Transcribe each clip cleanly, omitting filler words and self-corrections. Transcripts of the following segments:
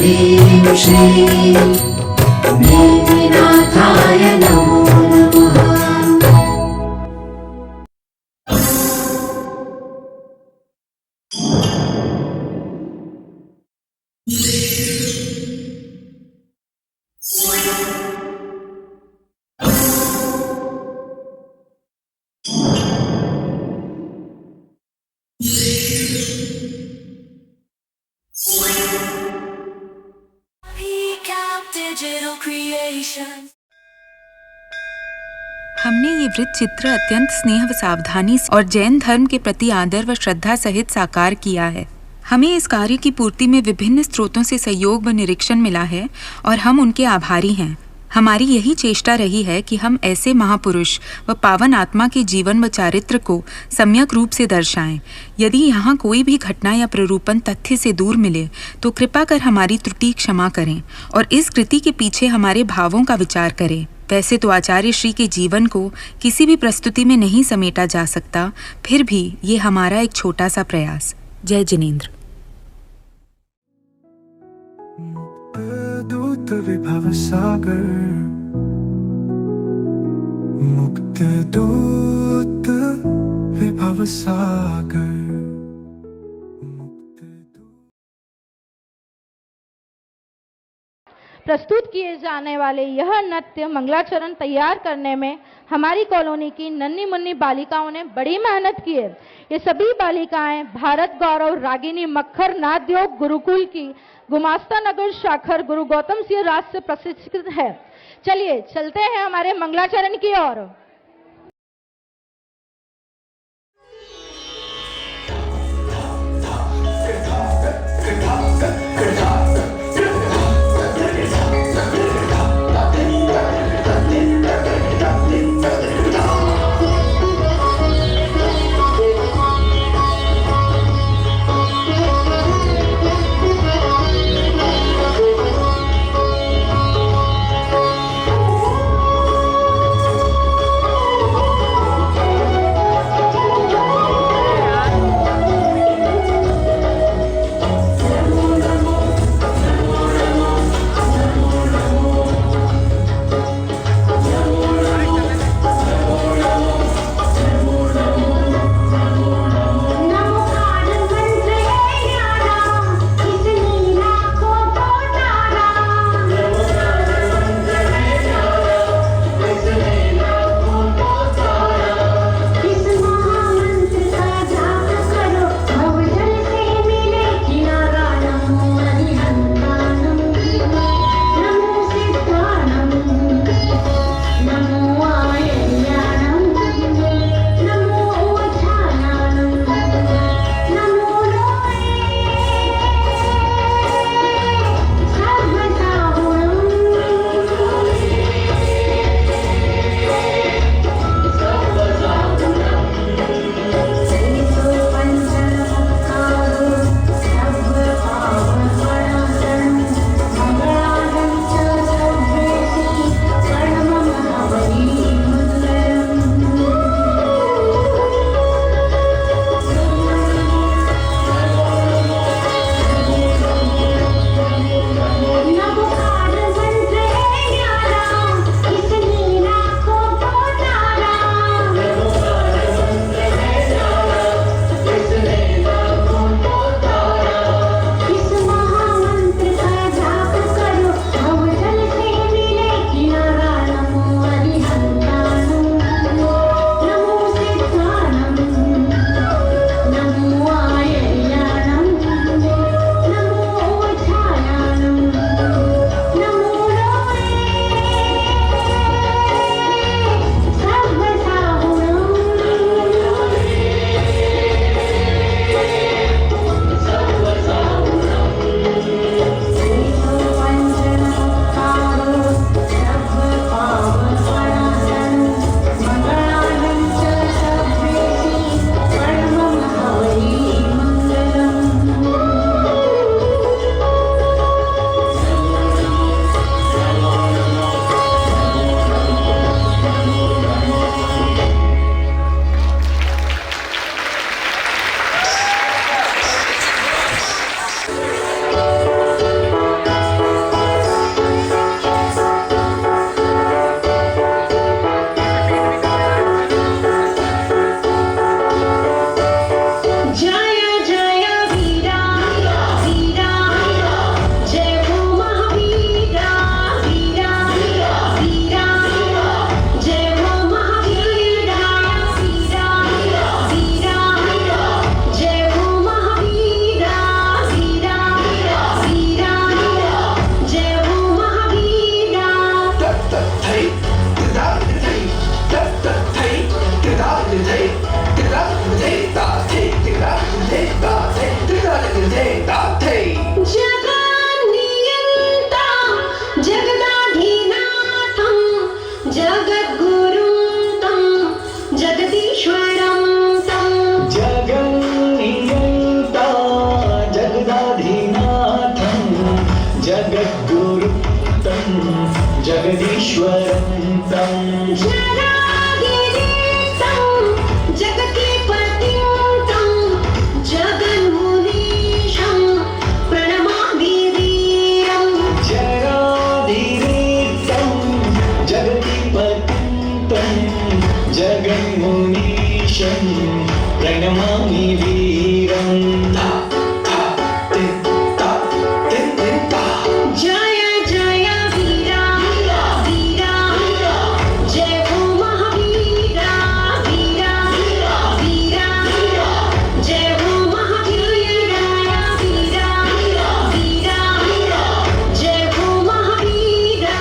ह्रीं श्रीं मेघनाथाय नमो नमः। हमने ये वृत्त चित्र अत्यंत स्नेह व सावधानी से और जैन धर्म के प्रति आदर व श्रद्धा सहित साकार किया है। हमें इस कार्य की पूर्ति में विभिन्न स्रोतों से सहयोग व निरीक्षण मिला है और हम उनके आभारी हैं। हमारी यही चेष्टा रही है कि हम ऐसे महापुरुष व पावन आत्मा के जीवन व चारित्र को सम्यक रूप से दर्शाएं। यदि यहाँ कोई भी घटना या प्ररूपण तथ्य से दूर मिले तो कृपा कर हमारी त्रुटि क्षमा करें और इस कृति के पीछे हमारे भावों का विचार करें। वैसे तो आचार्य श्री के जीवन को किसी भी प्रस्तुति में नहीं समेटा जा सकता, फिर भी ये हमारा एक छोटा सा प्रयास। जय जिनेंद्र। दूत विभव सागर, मुक्त दूत विभव सागर। प्रस्तुत किए जाने वाले यह नृत्य मंगलाचरण तैयार करने में हमारी कॉलोनी की नन्ही मुन्नी बालिकाओं ने बड़ी मेहनत की है। ये सभी बालिकाएं भारत गौरव रागिनी मक्खर नादयोग गुरुकुल की गुमास्ता नगर शाखर गुरु गौतम सिंह राज से प्रशिक्षित है। चलिए चलते हैं हमारे मंगलाचरण की ओर। जगदीश्वरं तं जगदीशं जगत्पतिं तं जगन्मुनीशं प्रणमामि वीरम् जराधीरेतं जगतिपतिं तं जगन्मुनीशं प्रणमामि वीरम् जय जय वीरा वीरा जय हो महावीरा वीरा वीरा जय हो महावीरा वीरा वीरा जय हो महावीरा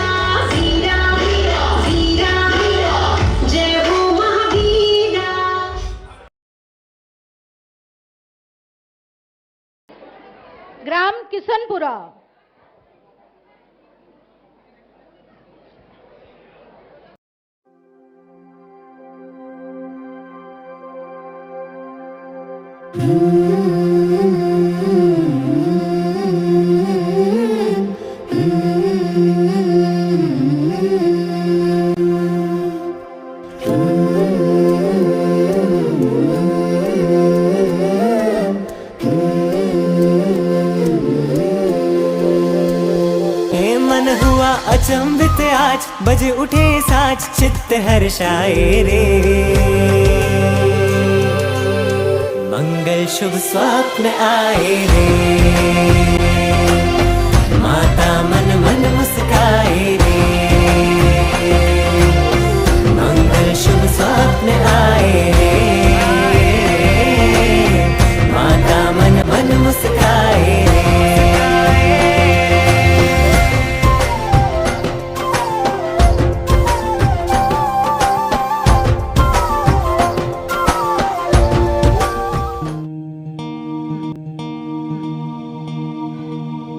वीरा वीरा जय हो महावीरा। ग्राम किशनपुरा। हे मन हुआ अचंभित आज, बजे उठे साज चित्त हर्षाए रे। मंगल शुभ स्वप्न आए रे, माता मन मन मुस्काए रे। मंगल शुभ स्वप्न आए रे, माता मन मन मुस्काए रे।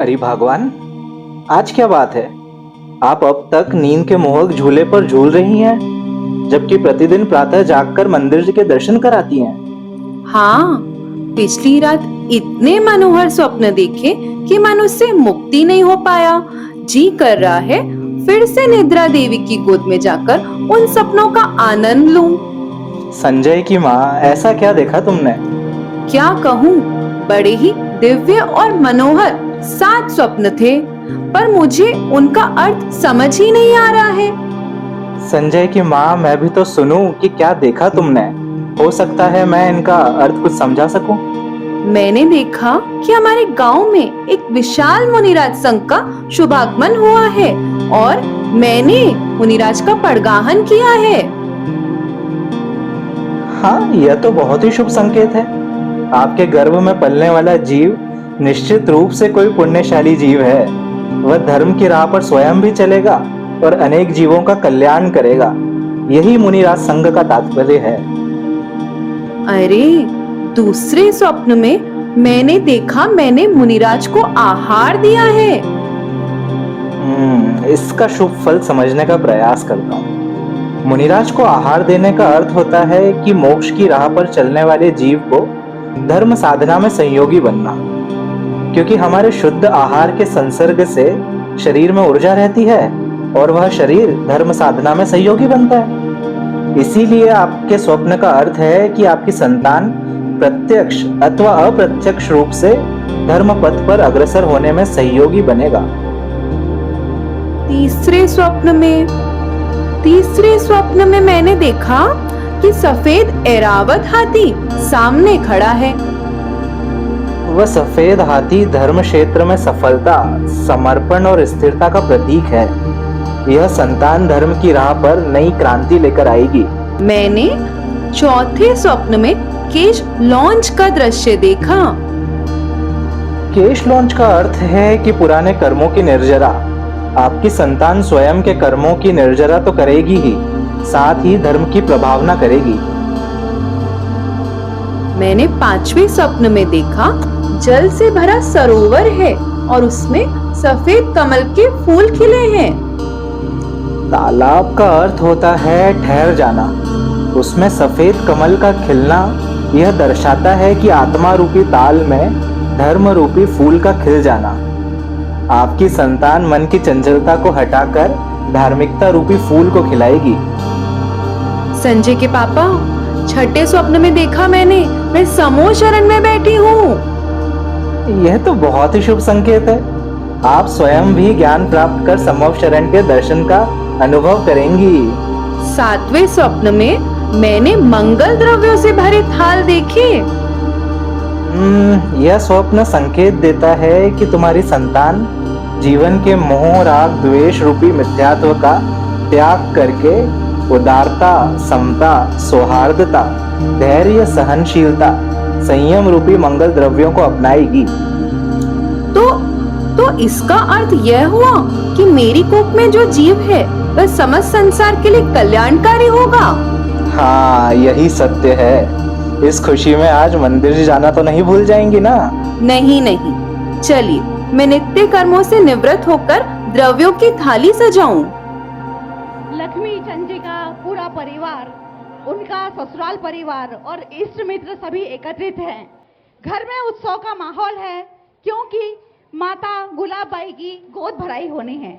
अरे भगवान, आज क्या बात है? आप अब तक नींद के मोहक झूले पर झूल रही हैं, जबकि प्रतिदिन प्रातः जागकर मंदिर के दर्शन कराती हैं। हाँ, पिछली रात इतने मनोहर स्वप्न देखे कि मन उससे मुक्ति नहीं हो पाया। जी कर रहा है फिर से निद्रा देवी की गोद में जाकर उन सपनों का आनंद लूं। संजय की माँ, ऐसा क्या देखा तुमने? क्या कहूँ, बड़े ही दिव्य और मनोहर 7 स्वप्न थे, पर मुझे उनका अर्थ समझ ही नहीं आ रहा है। संजय की माँ, मैं भी तो सुनूं कि क्या देखा तुमने। हो सकता है मैं इनका अर्थ कुछ समझा सकूं। मैंने देखा कि हमारे गांव में एक विशाल मुनिराज संघ का शुभागमन हुआ है और मैंने मुनिराज का पड़गाहन किया है। हाँ, यह तो बहुत ही शुभ संकेत है। आपके गर्भ में पलने वाला जीव निश्चित रूप से कोई पुण्यशाली जीव है। वह धर्म की राह पर स्वयं भी चलेगा और अनेक जीवों का कल्याण करेगा। यही मुनिराज संघ का तात्पर्य है। अरे, दूसरे स्वप्न में मैंने देखा मैंने मुनिराज को आहार दिया है। इसका शुभ फल समझने का प्रयास करता हूँ। मुनिराज को आहार देने का अर्थ होता है कि मोक्ष की राह पर चलने वाले जीव को धर्म साधना में सहयोगी बनना, क्योंकि हमारे शुद्ध आहार के संसर्ग से शरीर में ऊर्जा रहती है और वह शरीर धर्म साधना में सहयोगी बनता है। इसीलिए आपके स्वप्न का अर्थ है कि आपकी संतान प्रत्यक्ष अथवा अप्रत्यक्ष रूप से धर्म पथ पर अग्रसर होने में सहयोगी बनेगा। तीसरे स्वप्न में मैंने देखा कि सफेद ऐरावत हाथी सामने खड़ा है। वह सफेद हाथी धर्म क्षेत्र में सफलता, समर्पण और स्थिरता का प्रतीक है। यह संतान धर्म की राह पर नई क्रांति लेकर आएगी। मैंने चौथे स्वप्न में केश लॉन्च का दृश्य देखा। केश लॉन्च का अर्थ है कि पुराने कर्मों की निर्जरा। आपकी संतान स्वयं के कर्मों की निर्जरा तो करेगी ही, साथ ही धर्म की प्रभावना करेगी। मैंने 5वें स्वप्न में देखा जल से भरा सरोवर है और उसमें सफेद कमल के फूल खिले हैं। तालाब का अर्थ होता है ठहर जाना। उसमें सफेद कमल का खिलना यह दर्शाता है कि आत्मा रूपी ताल में धर्म रूपी फूल का खिल जाना। आपकी संतान मन की चंचलता को हटाकर धार्मिकता रूपी फूल को खिलाएगी। संजय के पापा, छठे स्वप्न में देखा मैंने, मैं समूह शरण में बैठी हूँ। यह तो बहुत ही शुभ संकेत है। आप स्वयं भी ज्ञान प्राप्त कर समूह शरण के दर्शन का अनुभव करेंगी। सातवें स्वप्न में मैंने मंगल द्रव्यों से भरे थाल देखे। यह स्वप्न संकेत देता है कि तुम्हारी संतान जीवन के मोह राग द्वेष रूपी मिथ्यात्व का त्याग करके उदारता, समता, सौहार्दता, धैर्य, सहनशीलता, संयम रूपी मंगल द्रव्यों को अपनाएगी। तो इसका अर्थ यह हुआ कि मेरी कोख में जो जीव है वह समस्त संसार के लिए कल्याणकारी होगा। हाँ, यही सत्य है। इस खुशी में आज मंदिर जाना तो नहीं भूल जाएंगी ना? नहीं नहीं, चलिए मैं नित्य कर्मों से निवृत्त होकर द्रव्यों की थाली सजाऊं। लक्ष्मी चंद जी का पूरा परिवार, उनका ससुराल परिवार और इष्ट मित्र सभी एकत्रित हैं। घर में उत्सव का माहौल है क्योंकि माता गुलाबबाई की गोद भराई होनी है।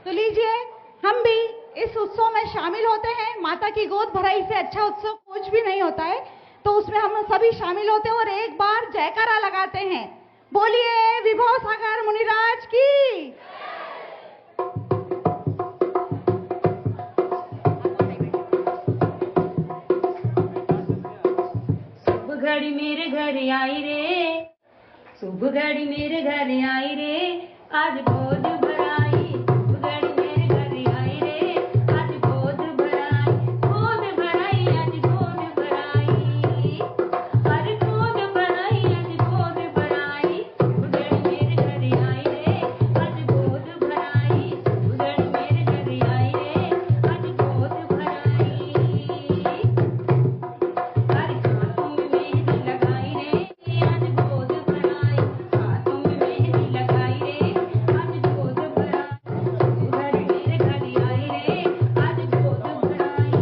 तो लीजिए, हम भी इस उत्सव में शामिल होते हैं। माता की गोद भराई से अच्छा उत्सव कुछ भी नहीं होता है, तो उसमें हम सभी शामिल होते हैं और एक बार जयकारा लगाते हैं। बोलिए विभव सागर मुनिराज की। शुभ घड़ी मेरे घर आई रे, शुभ घड़ी मेरे घर आई रे, आज गोद भराई। शुभ घड़ी मेरे घर आई रे, आज गोद भराई, गोद भराई, आज गोद भराई, अरे गोद भराई, आज गोद भराई। शुभ घड़ी मेरे घर आई रे, आज गोद भराई। शुभ घड़ी मेरे घर आई रे, आज गोद भराई। हर हाथों में मेहंदी लगाई रे, आज गोद भराई। हाथों में मेहंदी लगाई रे, आज गोद भराई। घर मेरे घर आई रे, आज गोद भराई।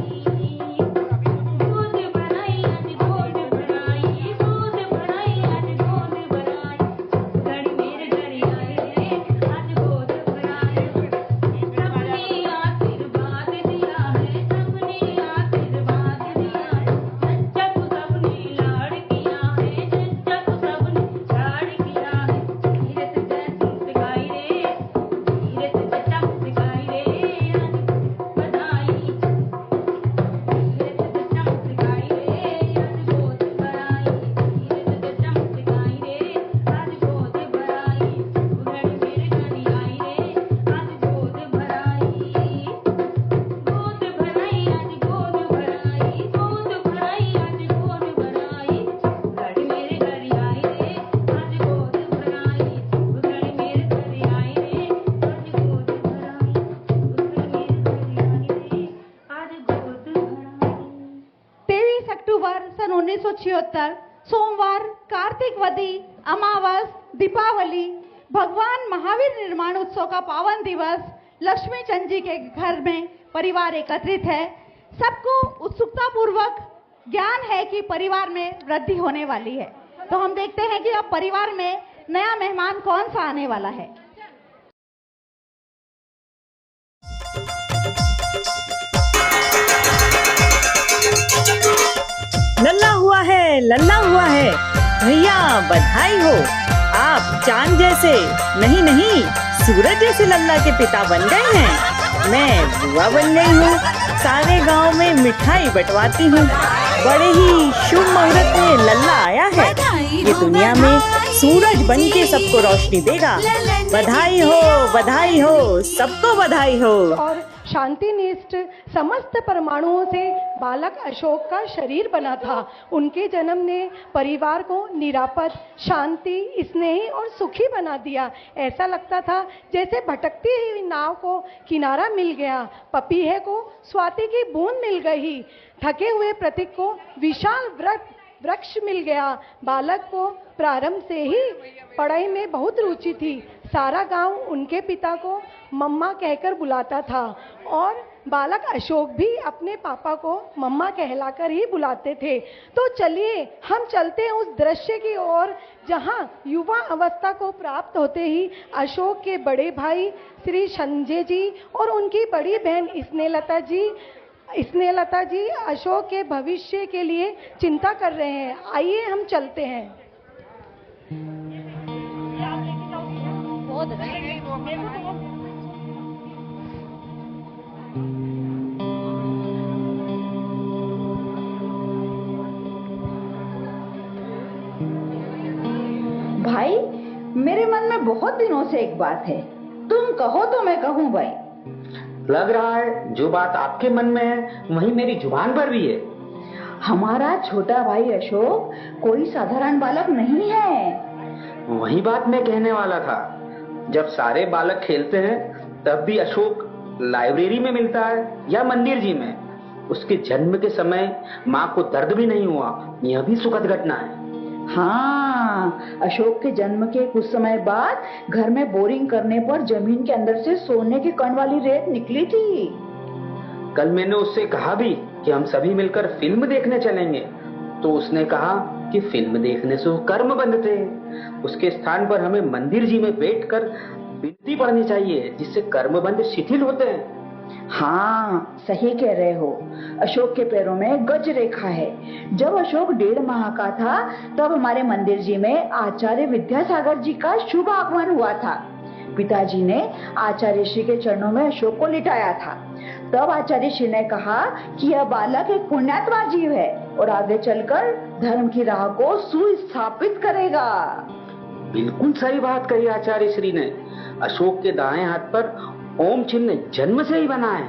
गोद भराई, आज गोद भराई, गोद भराई, आज गोद भराई। घर मेरे घर आई रे, आज गोद भराई। सबने आशीर्वाद दिया है, सबने आशीर्वाद दिया है, सच्चा को सबने लाड़ किया है, सच्चा को सबने लाड़ किया है। धीरे से जैसे सिखाई रे, धीरे से सच्चा सिखाई रे, आज बधाई। धीरे से सच्चा सिखाई रे, आज गोद भराई। धीरे से सच्चा सिखाई रे, आज गोद भराई। घर मेरे घर आई रे, आज गोद भराई। गोद भराई, आज गोद भराई, गोद भराई, आज गोद भराई। घर मेरे घर आई रे, आज गोद भराई। घर मेरे घर आई रे, आज गोद भराई। घर मेरे घर आई रे, आज गोद भराई। 23 अक्टूबर सन 1976 सोमवार, कार्तिक वदी, अमावस, दीपावली, भगवान महावीर निर्माण उत्सव का पावन दिवस। लक्ष्मी चंद जी के घर में परिवार एकत्रित है। सबको उत्सुकता पूर्वक ज्ञान है कि परिवार में वृद्धि होने वाली है। तो हम देखते हैं कि अब परिवार में नया मेहमान कौन सा आने वाला है। लल्ला हुआ है, लल्ला हुआ है, भैया बधाई हो। आप चांद जैसे नहीं नहीं सूरज जैसे लल्ला के पिता बन गए हैं। मैं बुआ बन गई हूँ, सारे गांव में मिठाई बंटवाती हूँ। बड़े ही शुभ मुहूर्त में लल्ला आया है। ये दुनिया में सूरज बन के सबको रोशनी देगा। बधाई हो, सबको बधाई हो। और शांतिनिष्ठ समस्त परमाणुओं से बालक अशोक का शरीर बना था। उनके जन्म ने परिवार को निरापद, शांति, स्नेही और सुखी बना दिया। ऐसा लगता था जैसे भटकती हुई नाव को किनारा मिल गया, पपीहे को स्वाति की बूंद मिल गई, थके हुए प्रतीक को विशाल वृक्ष मिल गया। बालक को प्रारंभ से ही पढ़ाई में बहुत रुचि थी। सारा गांव उनके पिता को मम्मा कहकर बुलाता था और बालक अशोक भी अपने पापा को मम्मा कहलाकर ही बुलाते थे। तो चलिए हम चलते हैं उस दृश्य की ओर जहां युवा अवस्था को प्राप्त होते ही अशोक के बड़े भाई श्री संजय जी और उनकी बड़ी बहन स्नेहलता जी अशोक के भविष्य के लिए चिंता कर रहे हैं। आइए हम चलते हैं। भाई, मेरे मन में बहुत दिनों से एक बात है, तुम कहो तो मैं कहूँ भाई। लग रहा है जो बात आपके मन में है वही मेरी जुबान पर भी है। हमारा छोटा भाई अशोक कोई साधारण बालक नहीं है। वही बात मैं कहने वाला था। जब सारे बालक खेलते हैं तब भी अशोक लाइब्रेरी में मिलता है या मंदिर जी में। उसके जन्म के समय माँ को दर्द भी नहीं हुआ, यह भी सुखद घटना है। हाँ, अशोक के जन्म के कुछ समय बाद घर में बोरिंग करने पर जमीन के अंदर से सोने के कण वाली रेत निकली थी। कल मैंने उससे कहा भी कि हम सभी मिलकर फिल्म देखने चलेंगे, तो उसने कहा कि फिल्म देखने से कर्म बंधते हैं। उसके स्थान पर हमें मंदिर जी में बैठकर विनती पढ़नी चाहिए, जिससे कर्म बंध शिथिल होते हैं। हाँ, सही कह रहे हो। अशोक के पैरों में गज रेखा है। जब अशोक 1.5 माह का था तब हमारे मंदिर जी में आचार्य विद्यासागर जी का शुभ आगमन हुआ था। पिताजी ने आचार्य श्री के चरणों में अशोक को लिटाया था। तब आचार्य श्री ने कहा कि यह बालक एक पुण्यात्मा जीव है और आगे चलकर धर्म की राह को सुस्थापित करेगा। बिल्कुल सही बात कही आचार्य श्री ने। अशोक के दाएं हाथ पर ओम चिन्ह जन्म से ही बना है।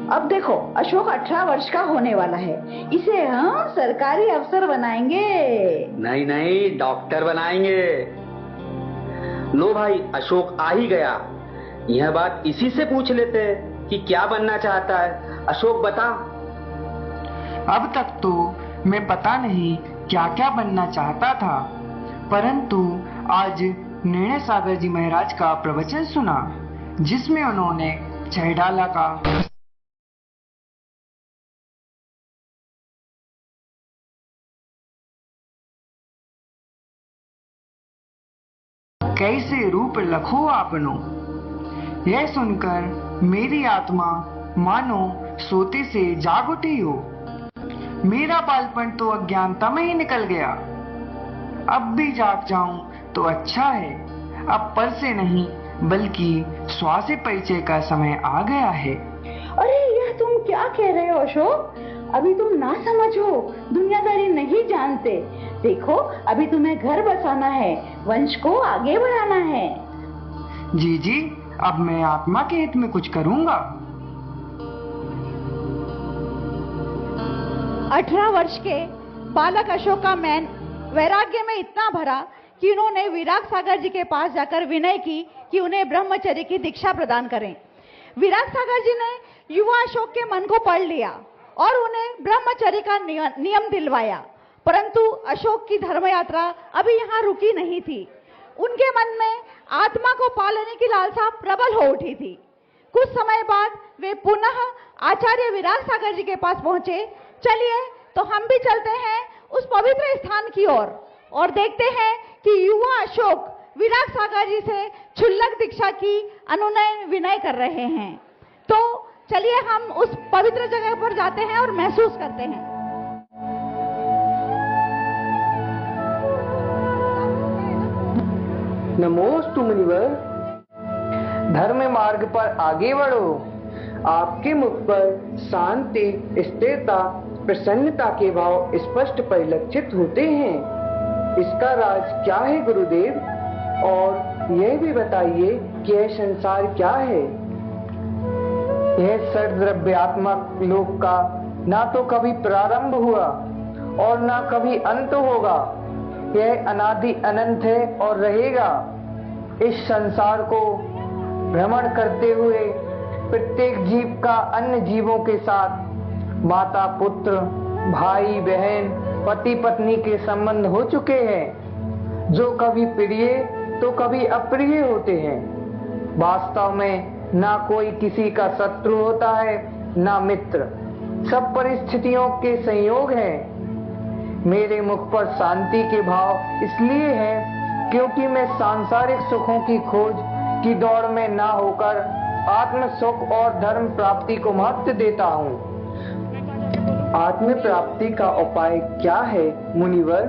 अब देखो, अशोक 18 वर्ष का होने वाला है। इसे हम सरकारी अफसर बनाएंगे। नहीं नहीं, डॉक्टर बनाएंगे। लो भाई, अशोक आ ही गया। यह बात इसी से पूछ लेते हैं कि क्या बनना चाहता है। अशोक बता। अब तक तो मैं पता नहीं क्या क्या बनना चाहता था, परंतु आज निर्णय सागर जी महाराज का प्रवचन सुना जिसमें उन्होंने चहडाला का कैसे रूप लखो आपनो। यह सुनकर मेरी आत्मा मानो सोते से जाग उठी हो। मेरा बालपन तो अज्ञानता में ही निकल गया। अब भी जाग जाऊं तो अच्छा है। अब पर से नहीं बल्कि स्व से परिचय का समय आ गया है। अरे यह तुम क्या कह रहे हो अशोक? अभी तुम ना समझो, दुनियादारी नहीं जानते। देखो, अभी तुम्हें घर बसाना है, वंश को आगे बढ़ाना है। जी जी, अब मैं आत्मा के हित में कुछ करूंगा। 18 वर्ष के बालक अशोक का मन वैराग्य में इतना भरा कि उन्होंने विराग सागर जी के पास जाकर विनय की कि उन्हें ब्रह्मचर्य की दीक्षा प्रदान करें। विराग सागर जी ने युवा अशोक के मन को पढ़ लिया और उन्हें ब्रह्मचर्य का नियम दिलवाया। परंतु अशोक की धर्म यात्रा अभी यहाँ रुकी नहीं थी। उनके मन में आत्मा को पा लेने की लालसा प्रबल हो उठी थी। कुछ समय बाद वे पुनः आचार्य विराग सागर जी के पास पहुंचे। चलिए तो हम भी चलते हैं उस पवित्र स्थान की ओर और देखते हैं कि युवा अशोक विराग सागर जी से क्षुल्लक दीक्षा की अनुनय विनय कर रहे हैं। तो चलिए हम उस पवित्र जगह पर जाते हैं और महसूस करते हैं। नमोस्तु मुनिवर। धर्म मार्ग पर आगे बढ़ो। आपके मुख पर शांति, स्थिरता, प्रसन्नता के भाव स्पष्ट परिलक्षित होते हैं। इसका राज क्या है गुरुदेव? और यह भी बताइए कि यह संसार क्या है? यह सर्वद्रव्यात्मक लोक का ना तो कभी प्रारंभ हुआ और ना कभी अंत होगा। यह अनादि अनंत है और रहेगा। इस संसार को भ्रमण करते हुए प्रत्येक जीव का अन्य जीवों के साथ माता पुत्र, भाई बहन, पति पत्नी के संबंध हो चुके हैं, जो कभी प्रिय तो कभी अप्रिय होते हैं। वास्तव में ना कोई किसी का शत्रु होता है ना मित्र, सब परिस्थितियों के संयोग हैं। मेरे मुख पर शांति के भाव इसलिए है क्योंकि मैं सांसारिक सुखों की खोज की दौड़ में ना होकर आत्म सुख और धर्म प्राप्ति को महत्व देता हूँ। आत्म प्राप्ति का उपाय क्या है मुनिवर?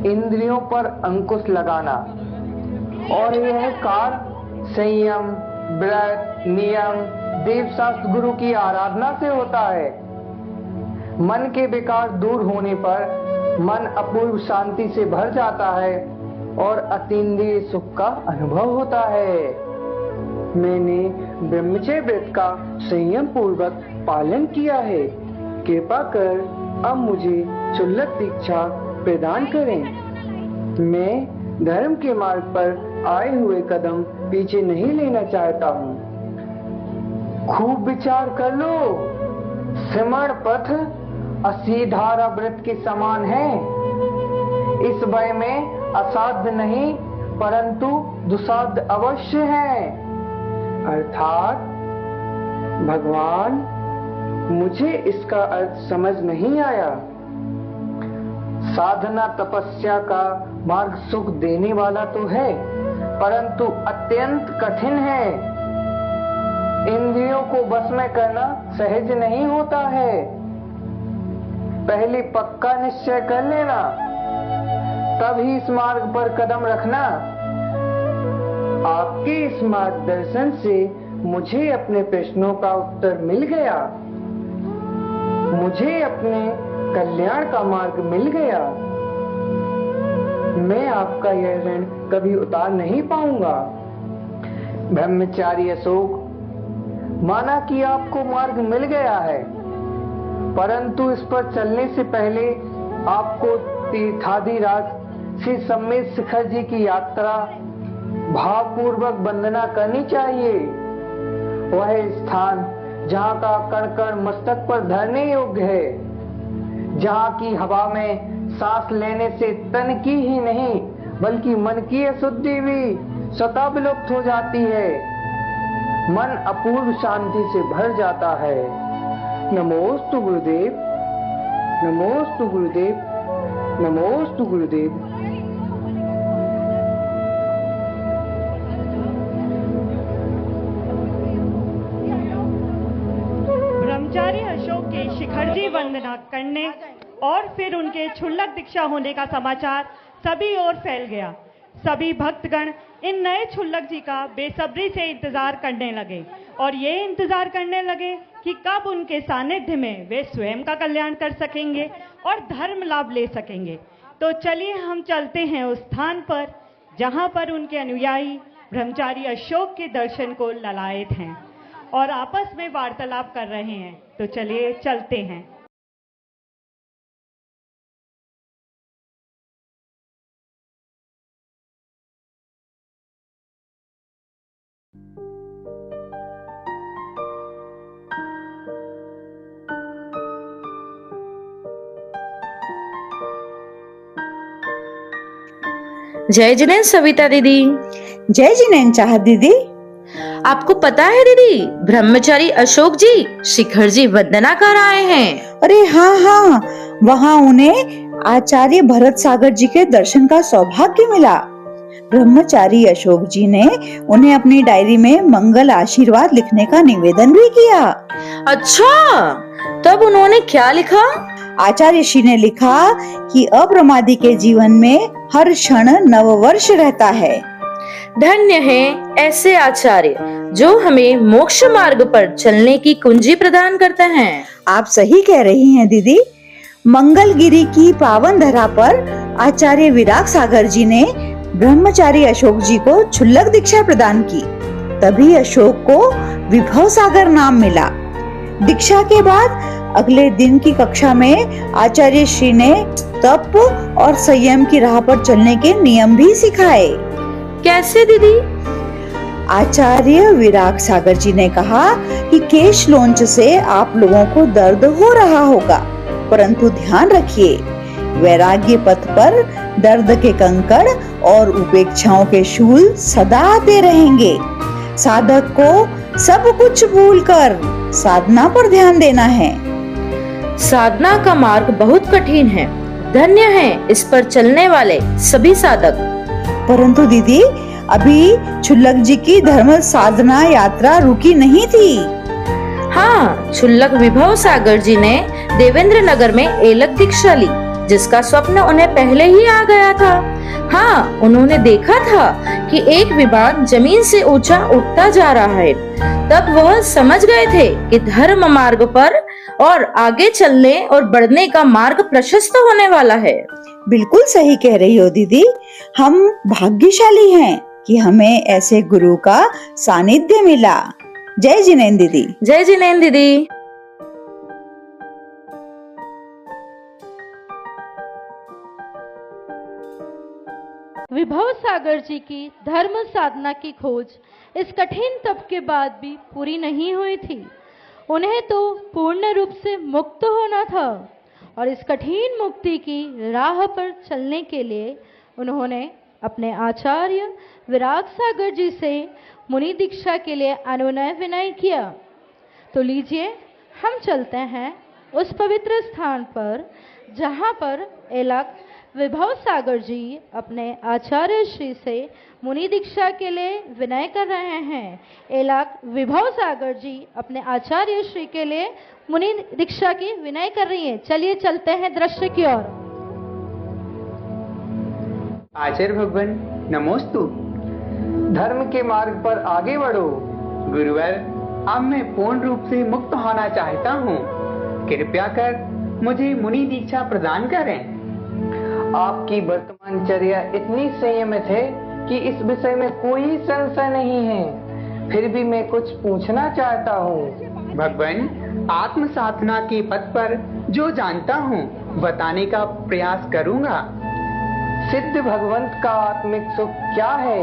इंद्रियों पर अंकुश लगाना, और यह कार्य संयम, व्रत, नियम, देव शास्त्र, गुरु की आराधना से होता है। मन के विकार दूर होने पर मन अपूर्व शांति से भर जाता है और अतीन्द्रिय सुख का अनुभव होता है। मैंने ब्रह्मचर्य व्रत का संयम पूर्वक पालन किया है। कृपा कर अब मुझे क्षुल्लक दीक्षा प्रदान करें। मैं धर्म के मार्ग पर आए हुए कदम पीछे नहीं लेना चाहता हूँ। खूब विचार कर लो। श्रमण पथ असीधारा व्रत के समान है। इस वय में असाध्य नहीं परंतु दुसाध्य अवश्य है। अर्थात भगवान, मुझे इसका अर्थ समझ नहीं आया। साधना तपस्या का मार्ग सुख देने वाला तो है परंतु अत्यंत कठिन है। इंद्रियों को बस में करना सहज नहीं होता है। पहले पक्का निश्चय कर लेना, तब ही इस मार्ग पर कदम रखना। आपके इस मार्गदर्शन से मुझे अपने प्रश्नों का उत्तर मिल गया। मुझे अपने कल्याण का मार्ग मिल गया। मैं आपका यह ऋण कभी उतार नहीं पाऊंगा। ब्रह्मचारी अशोक, माना कि आपको मार्ग मिल गया है परंतु इस पर चलने से पहले आपको तीर्थाधिराज श्री सम्मेद शिखर जी की यात्रा भावपूर्वक वंदना करनी चाहिए। वह स्थान जहाँ का कण कण मस्तक पर धरने योग्य है, जहाँ की हवा में सांस लेने से तन की ही नहीं बल्कि मन की अशुद्धि भी स्वतः विलुप्त हो जाती है। मन अपूर्व शांति से भर जाता है। नमोस्तु गुरुदेव, नमोस्तु गुरुदेव, नमोस्तु गुरुदेव। ब्रह्मचारी अशोक के शिखरजी वंदना करने और फिर उनके क्षुल्लक दीक्षा होने का समाचार सभी ओर फैल गया। सभी भक्तगण इन नए क्षुल्लक जी का बेसब्री से इंतजार करने लगे और ये इंतजार करने लगे कि कब उनके सानिध्य में वे स्वयं का कल्याण कर सकेंगे और धर्म लाभ ले सकेंगे। तो चलिए हम चलते हैं उस स्थान पर जहां पर उनके अनुयायी ब्रह्मचारी अशोक के दर्शन को ललायत हैं और आपस में वार्तालाप कर रहे हैं। तो चलिए चलते हैं। जय जिनेन सविता दीदी। जय जिनेन चाहत दीदी। आपको पता है दीदी, ब्रह्मचारी अशोक जी शिखर जी वंदना कर आए हैं। अरे हाँ हाँ, वहाँ उन्हें आचार्य भरत सागर जी के दर्शन का सौभाग्य मिला। ब्रह्मचारी अशोक जी ने उन्हें अपनी डायरी में मंगल आशीर्वाद लिखने का निवेदन भी किया। अच्छा, तब उन्होंने क्या लिखा? आचार्य श्री ने लिखा कि अप्रमादी के जीवन में हर क्षण नववर्ष रहता है। धन्य है ऐसे आचार्य जो हमें मोक्ष मार्ग पर चलने की कुंजी प्रदान करते हैं। आप सही कह रही हैं दीदी। मंगलगिरी की पावन धरा पर आचार्य विराग सागर जी ने ब्रह्मचारी अशोक जी को क्षुल्लक दीक्षा प्रदान की। तभी अशोक को विभव सागर नाम मिला। दीक्षा के बाद अगले दिन की कक्षा में आचार्य श्री ने तप और संयम की राह पर चलने के नियम भी सिखाए। कैसे दीदी? आचार्य विराग सागर जी ने कहा कि केश लोंच से आप लोगों को दर्द हो रहा होगा, परंतु ध्यान रखिए, वैराग्य पथ पर दर्द के कंकड़ और उपेक्षाओं के शूल सदा आते रहेंगे। साधक को सब कुछ भूलकर साधना पर ध्यान देना है। साधना का मार्ग बहुत कठिन है। धन्य है इस पर चलने वाले सभी साधक। परंतु दीदी, अभी क्षुल्लक जी की धर्म साधना यात्रा रुकी नहीं थी। हाँ, क्षुल्लक विभव सागर जी ने देवेंद्र नगर में एलक दीक्षा ली, जिसका स्वप्न उन्हें पहले ही आ गया था। हाँ, उन्होंने देखा था कि एक विवाद जमीन से ऊंचा उठता जा रहा है। तब वह समझ गए थे कि धर्म मार्ग पर और आगे चलने और बढ़ने का मार्ग प्रशस्त होने वाला है। बिल्कुल सही कह रही हो दीदी। हम भाग्यशाली हैं कि हमें ऐसे गुरु का सानिध्य मिला। जय जिनेंद्र दीदी। जय जिनेंद्र दीदी। विभव सागर जी की धर्म साधना की खोज इस कठिन तप के बाद भी पूरी नहीं हुई थी। उन्हें तो पूर्ण रूप से मुक्त होना था और इस कठिन मुक्ति की राह पर चलने के लिए उन्होंने अपने आचार्य विराग सागर जी से मुनि दीक्षा के लिए अनुनय विनय किया। तो लीजिए, हम चलते हैं उस पवित्र स्थान पर जहाँ पर एलक विभव सागर जी अपने आचार्य श्री से मुनि दीक्षा के लिए विनय कर रहे हैं। एलक विभव सागर जी अपने आचार्य श्री के लिए मुनि दीक्षा की विनय कर रही हैं। चलिए चलते हैं दृश्य की ओर। आचार्य भगवान नमोस्तु। धर्म के मार्ग पर आगे बढ़ो। गुरुवर, अब मैं पूर्ण रूप से मुक्त होना चाहता हूँ। कृपया कर मुझे मुनि दीक्षा प्रदान करें। आपकी वर्तमान चर्या इतनी संयमित है कि इस विषय में कोई संशय नहीं है। फिर भी मैं कुछ पूछना चाहता हूँ। भगवान, आत्म साधना के पथ पर जो जानता हूँ बताने का प्रयास करूँगा। सिद्ध भगवंत का आत्मिक सुख क्या है?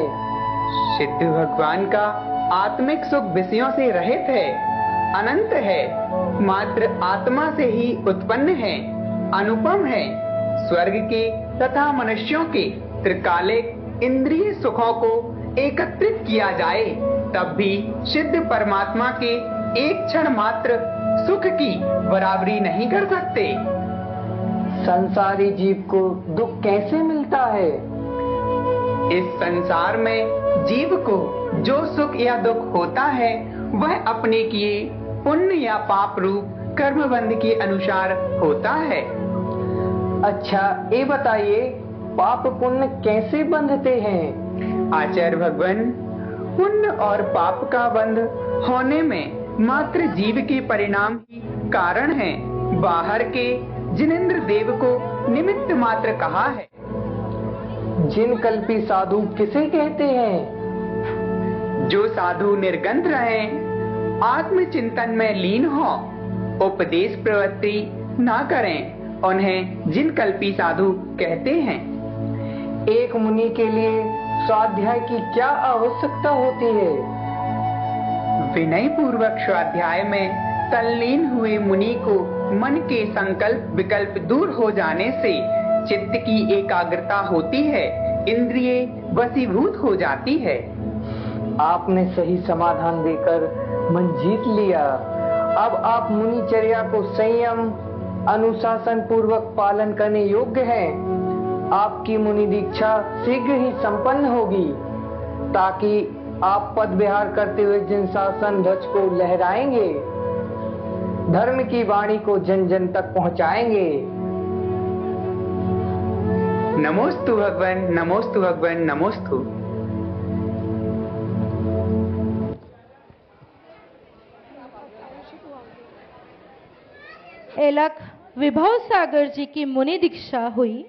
सिद्ध भगवान का आत्मिक सुख विषयों से रहित है, अनंत है, मात्र आत्मा से ही उत्पन्न है, अनुपम है। स्वर्ग के तथा मनुष्यों के त्रिकालिक इंद्रिय सुखों को एकत्रित किया जाए तब भी सिद्ध परमात्मा के एक क्षण मात्र सुख की बराबरी नहीं कर सकते। संसारी जीव को दुख कैसे मिलता है? इस संसार में जीव को जो सुख या दुख होता है वह अपने किए पुण्य या पाप रूप कर्मबंध के अनुसार होता है। अच्छा, ये बताइए, पाप पुण्य कैसे बंधते हैं? आचार्य भगवान, पुण्य और पाप का बंध होने में मात्र जीव के परिणाम ही कारण है। बाहर के जिनेंद्र देव को निमित्त मात्र कहा है। जिन कल्पी साधु किसे कहते हैं? जो साधु निर्गंध रहे, आत्मचिंतन में लीन हो, उपदेश प्रवृत्ति ना करें, उन्हें जिन कल्पी साधु कहते हैं। एक मुनि के लिए स्वाध्याय की क्या आवश्यकता होती है? विनय पूर्वक स्वाध्याय में तल्लीन हुए मुनि को मन के संकल्प विकल्प दूर हो जाने से चित्त की एकाग्रता होती है, इंद्रिय वशीभूत हो जाती है। आपने सही समाधान देकर मन जीत लिया। अब आप मुनिचर्या को संयम अनुशासन पूर्वक पालन करने योग्य हैं। आपकी मुनि दीक्षा शीघ्र ही संपन्न होगी ताकि आप पद विहार करते हुए जिन शासन ध्वज को लहराएंगे, धर्म की वाणी को जन जन तक पहुंचाएंगे। नमोस्तु भगवान, नमोस्तु भगवान, नमोस्तु। एलक विभव सागर जी की मुनि दीक्षा हुई।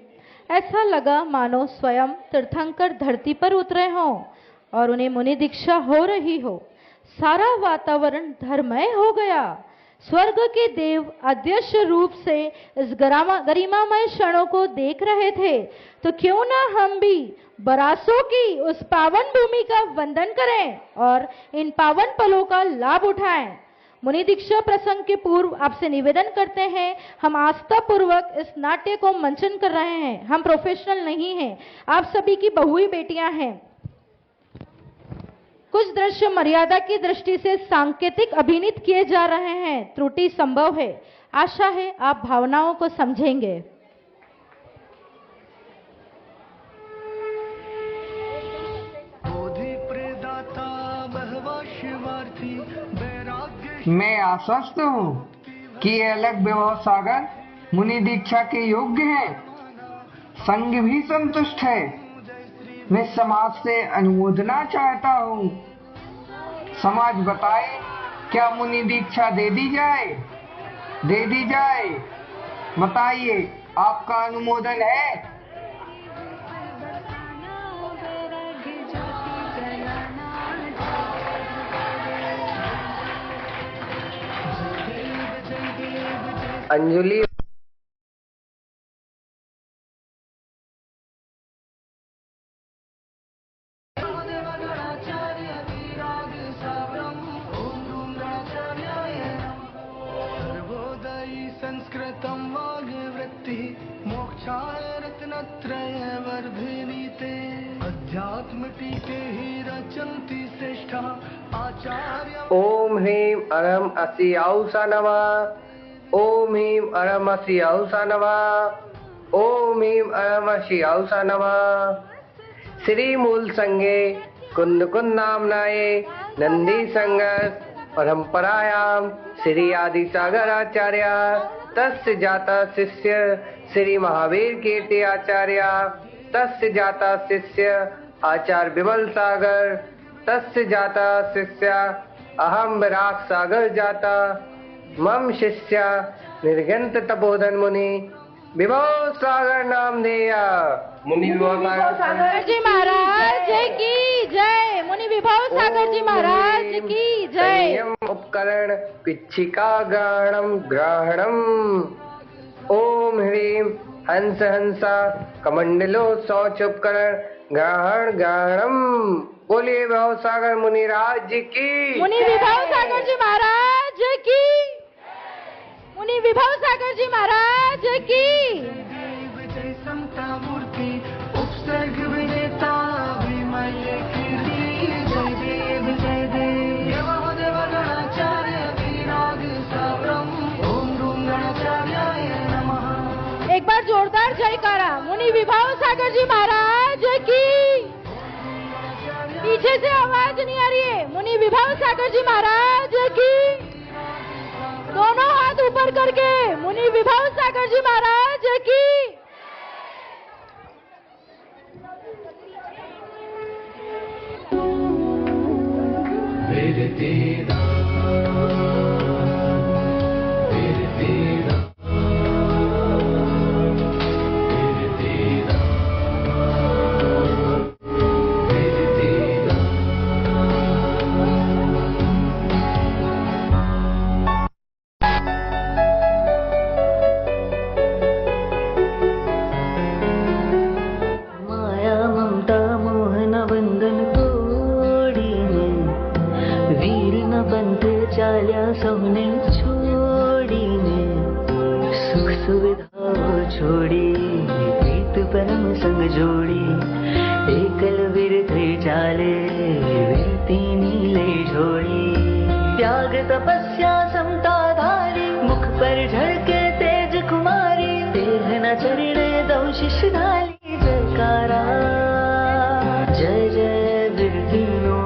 ऐसा लगा मानो स्वयं तीर्थंकर धरती पर उतरे हों और उन्हें मुनि दीक्षा हो रही हो। सारा वातावरण धर्ममय हो गया। स्वर्ग के देव अदृश्य रूप से इस गरिमामय क्षणों को देख रहे थे। तो क्यों ना हम भी बरासों की उस पावन भूमि का वंदन करें और इन पावन पलों का लाभ उठाएं। मुनि दीक्षा प्रसंग के पूर्व आपसे निवेदन करते हैं, हम आस्था पूर्वक इस नाट्य को मंचन कर रहे हैं। हम प्रोफेशनल नहीं हैं, आप सभी की बहुई बेटियां हैं। कुछ दृश्य मर्यादा की दृष्टि से सांकेतिक अभिनीत किए जा रहे हैं, त्रुटि संभव है। आशा है आप भावनाओं को समझेंगे। मैं आश्वस्त हूँ कि ये अलग विभव सागर मुनि दीक्षा के योग्य है। संघ भी संतुष्ट है। मैं समाज से अनुमोदना चाहता हूँ। समाज बताए क्या मुनि दीक्षा दे दी जाए? दे दी जाए। बताइए आपका अनुमोदन है? अंजलि संस्कृतं वाग्वृत्ति मोक्षाय रत्नत्रय वर्धिनीते अध्यात्म टीके ही रचन्ति श्रेष्ठा आचार्य। ओम ह्रीं अरम असि औसा नमः। ओम ह्रीं अरम असि औसा नमः। ओम ह्रीं अरम असि औसा नमः। श्री मूल संगे कुंद कुंद नामनाये नंदी संगस परंपरायाम श्री आदि सागर आचार्य तस्य जाता शिष्य श्री महावीर कीर्ति आचार्य तस्य जाता शिष्य आचार्य विमल सागर तस्य जाता शिष्य अहम विराट सागर जाता मम शिष्य निर्गंत तपोधन मुनि विभव सागर नाम देया। मुनि विभव सागर जी महाराज की जय। मुनि विभव सागर जी महाराज की जय। उपकरण पिच्छिका ग्रहणम ग्रहणम। ओम ह्रीं हंस हंसा कमंडलो शौच उपकरण ग्रहण ग्रहणम। बोलिए विभव सागर मुनिराज जी की। मुनि विभव सागर जी महाराज की। मुनि विभव सागर जी महाराज की। समता मूर्ति उपसर्ग विनेता विमल कीर्ति जय देव जय देव देव गणाचार्य विराग सावरम ओम रूम गणाचार्याय नमः। एक बार जोरदार जयकारा मुनि विभव सागर जी महाराज की। पीछे से आवाज नहीं आ रही है। मुनि विभव सागर जी महाराज की। दोनों हाथ ऊपर करके मुनि विभव सागर जी महाराज की। सबने छोड़ीने सुख सुविधा छोड़ी प्रीत परम संग जोड़ी एकल विरधे चाले विरती नीले छोड़ी त्याग तपस्या समता धारी मुख पर झलके तेज कुमारी देह न चरणे दौ शिष्य ढाली जयकारा जय जय विरतीनो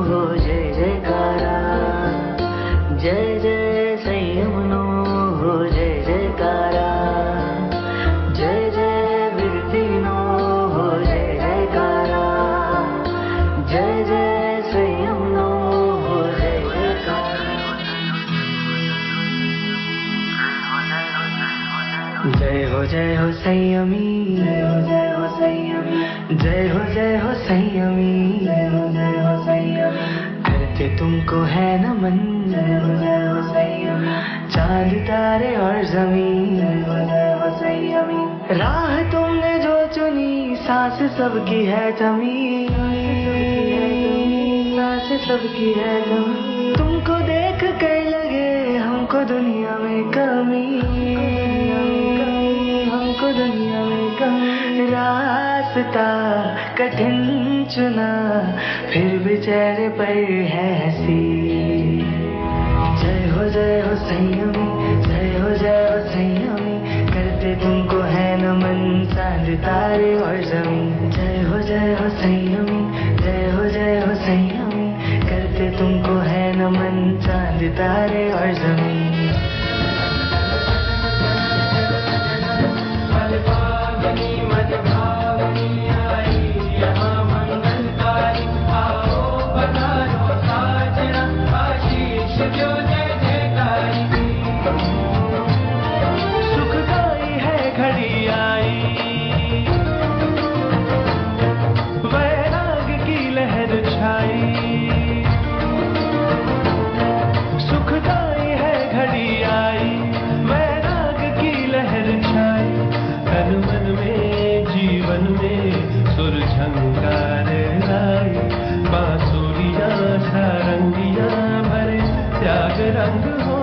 हो जय जयकारा जय जय संयमनो हो जय जयकारा जय जय विरतीनो हो जय जयकारा जय जय संयमनो हो जय जयकारा जय हो संयमी जय हो संयमी जय हो संयमी जय हो संयमी करते तुमको है नमन जय हो संयमी चांद तारे और जमीन जय हो संयमी राह तुमने जो चुनी सांस सबकी है जमी सांस सबकी है जमी तुमको देख कर लगे हमको दुनिया में कमी हमको दुनिया में कमी रास्ता कठिन चुना, फिर भी चेहरे पर है हंसी। जय हो संयमी, जय हो संयमी, करते तुमको है नमन चांद तारे और जमीन। जय हो संयमी, जय हो संयमी, करते तुमको है नमन चांद तारे और जमीन। सुखदाई है घड़ी आई, वैराग की लहर छाई। सुखदाई है घड़ी आई, वैराग की लहर छाई। तन मन में जीवन में सुर झंकार लाई, बांसुरियां सारंगियां भरे त्याग रंग हो।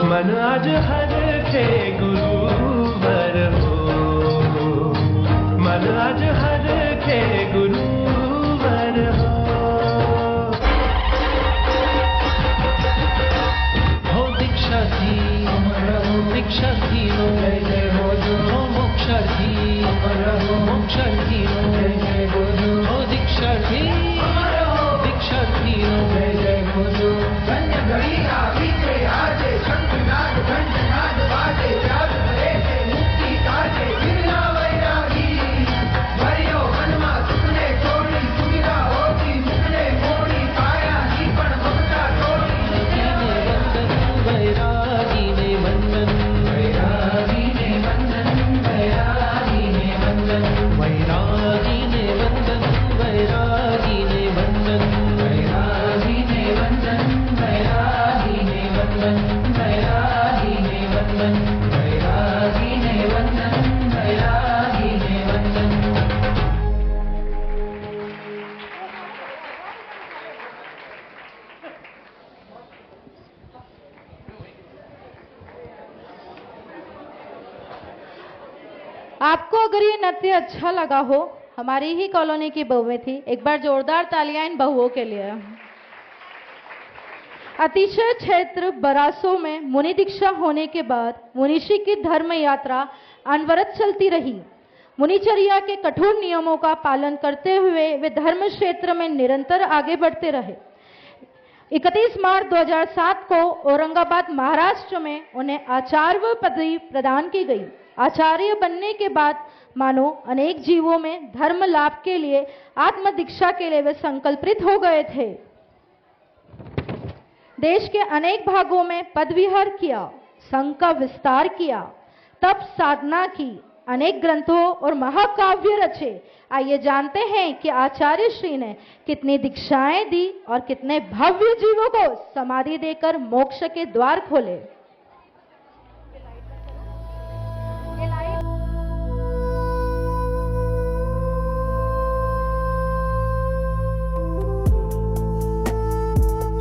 मन आज हर के गुरुवर हो, मन आज हर के गुरुवर हो। दीक्षार्थी दीक्षार्थी हो, मोक्षार्थी मोक्षार्थी हो, दीक्षार्थी दीक्षार्थी हो। धन्य घड़ी आ बीते आजे, शंखनाद घंटनाद बाजे, त्याग भरे से मुक्ति काजे। बिना वैरागी भरियो मनमा सुखने छोड़ी, सुविधा होती मुखने मोड़ी, काया ही पण ममता तोड़ी। वैरागी ने वंदन, वैरागी ने वंदन, वैरागी ने वंदन, वैरागी ने वंदन, वैरागी ने वंदन, वैरागी ने वंदन, वैरागी ने वंदन, वैरागी ने वंदन, वैरागी ने वंदन, वैरागी ने वंदन। आपको अगर ये नृत्य अच्छा लगा हो, हमारी ही कॉलोनी की बहुएं थी, एक बार जोरदार तालियां इन बहुओं के लिए। अतिशय क्षेत्र बरासों में मुनि दीक्षा होने के बाद मुनिषी की धर्म यात्रा अनवरत चलती रही। मुनिचर्या के कठोर नियमों का पालन करते हुए वे धर्म क्षेत्र में निरंतर आगे बढ़ते रहे। 31 मार्च 2007 को औरंगाबाद महाराष्ट्र में उन्हें आचार्य पदवी प्रदान की गई। आचार्य बनने के बाद मानो अनेक जीवों में धर्म लाभ के लिए आत्म दीक्षा के लिए वे संकल्पित हो गए थे। देश के अनेक भागों में पद विहार किया, संघ का विस्तार किया, तप साधना की, अनेक ग्रंथों और महाकाव्य रचे। आइए जानते हैं कि आचार्य श्री ने कितनी दीक्षाएं दी और कितने भव्य जीवों को समाधि देकर मोक्ष के द्वार खोले।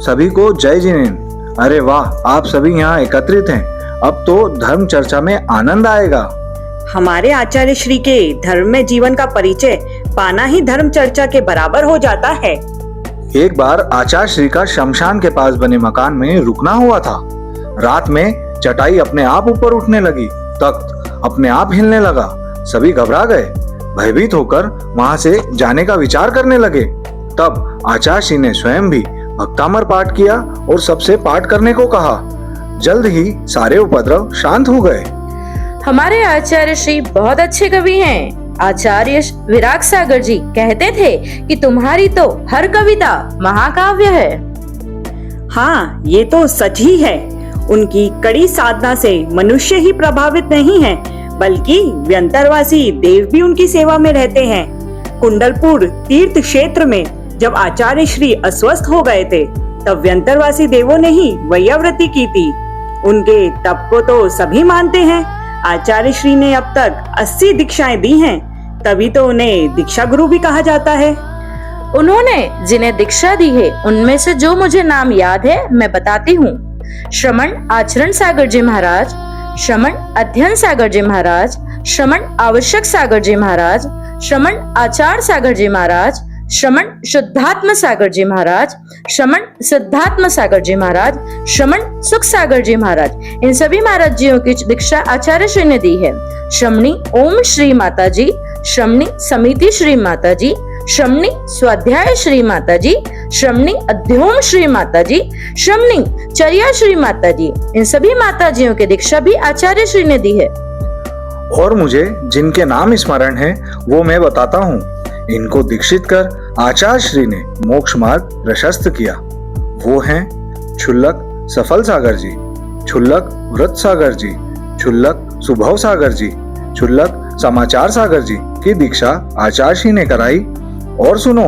सभी को जय जिनेन्द्र। अरे वाह, आप सभी यहाँ एकत्रित हैं। अब तो धर्म चर्चा में आनंद आएगा। हमारे आचार्य श्री के धर्म में जीवन का परिचय पाना ही धर्म चर्चा के बराबर हो जाता है। एक बार आचार्य श्री का शमशान के पास बने मकान में रुकना हुआ था। रात में चटाई अपने आप ऊपर उठने लगी, तख्त अपने आप हिलने लगा। सभी घबरा गए, भयभीत होकर वहां से जाने का विचार करने लगे। तब आचार्य श्री ने स्वयं भी भक्तामर पाठ किया और सबसे पाठ करने को कहा। जल्द ही सारे उपद्रव शांत हो गए। हमारे आचार्य श्री बहुत अच्छे कवि हैं। आचार्य विराग सागर जी कहते थे कि तुम्हारी तो हर कविता महाकाव्य है। हाँ, ये तो सच ही है। उनकी कड़ी साधना से मनुष्य ही प्रभावित नहीं है, बल्कि व्यंतरवासी देव भी उनकी सेवा में रहते हैं। कुंडलपुर तीर्थ क्षेत्र में जब आचार्य श्री अस्वस्थ हो गए थे, तब व्यंतरवासी देवों ने ही वैयाव्रती की थी। उनके तप को तो सभी मानते हैं। आचार्य श्री ने अब तक 80 दीक्षाएं दी हैं, तभी तो उन्हें दीक्षा गुरु भी कहा जाता है। उन्होंने जिन्हें दीक्षा दी है, उनमें से जो मुझे नाम याद है मैं बताती हूँ। श्रमण आचरण सागर जी महाराज, श्रमण अध्ययन सागर जी महाराज, श्रमण आवश्यक सागर जी महाराज, श्रमण आचार सागर जी महाराज, श्रमण शुद्धात्म सागर जी महाराज, श्रमण सिद्धात्म सागर जी महाराज, श्रमण सुख सागर जी महाराज, इन सभी महाराज जियों की दीक्षा आचार्य श्री ने दी है। श्रमणी ओम श्री माता जी, श्रमणी समिति श्री माता जी, श्रमणी स्वाध्याय श्री माता जी, श्रमणी अध्योम श्री माता जी, श्रमणी चर्या श्री माता जी, इन सभी माता जियों की दीक्षा भी आचार्य श्री ने दी है। और मुझे जिनके नाम स्मरण है वो मैं बताता हूँ। इनको दीक्षित कर आचार्य श्री ने मोक्ष मार्ग प्रशस्त किया। वो हैं क्षुल्लक सफल सागर जी, क्षुल्लक व्रत सागर जी, क्षुल्लक सुभव सागर जी, क्षुल्लक समाचार सागर जी की दीक्षा आचार्य श्री ने कराई। और सुनो,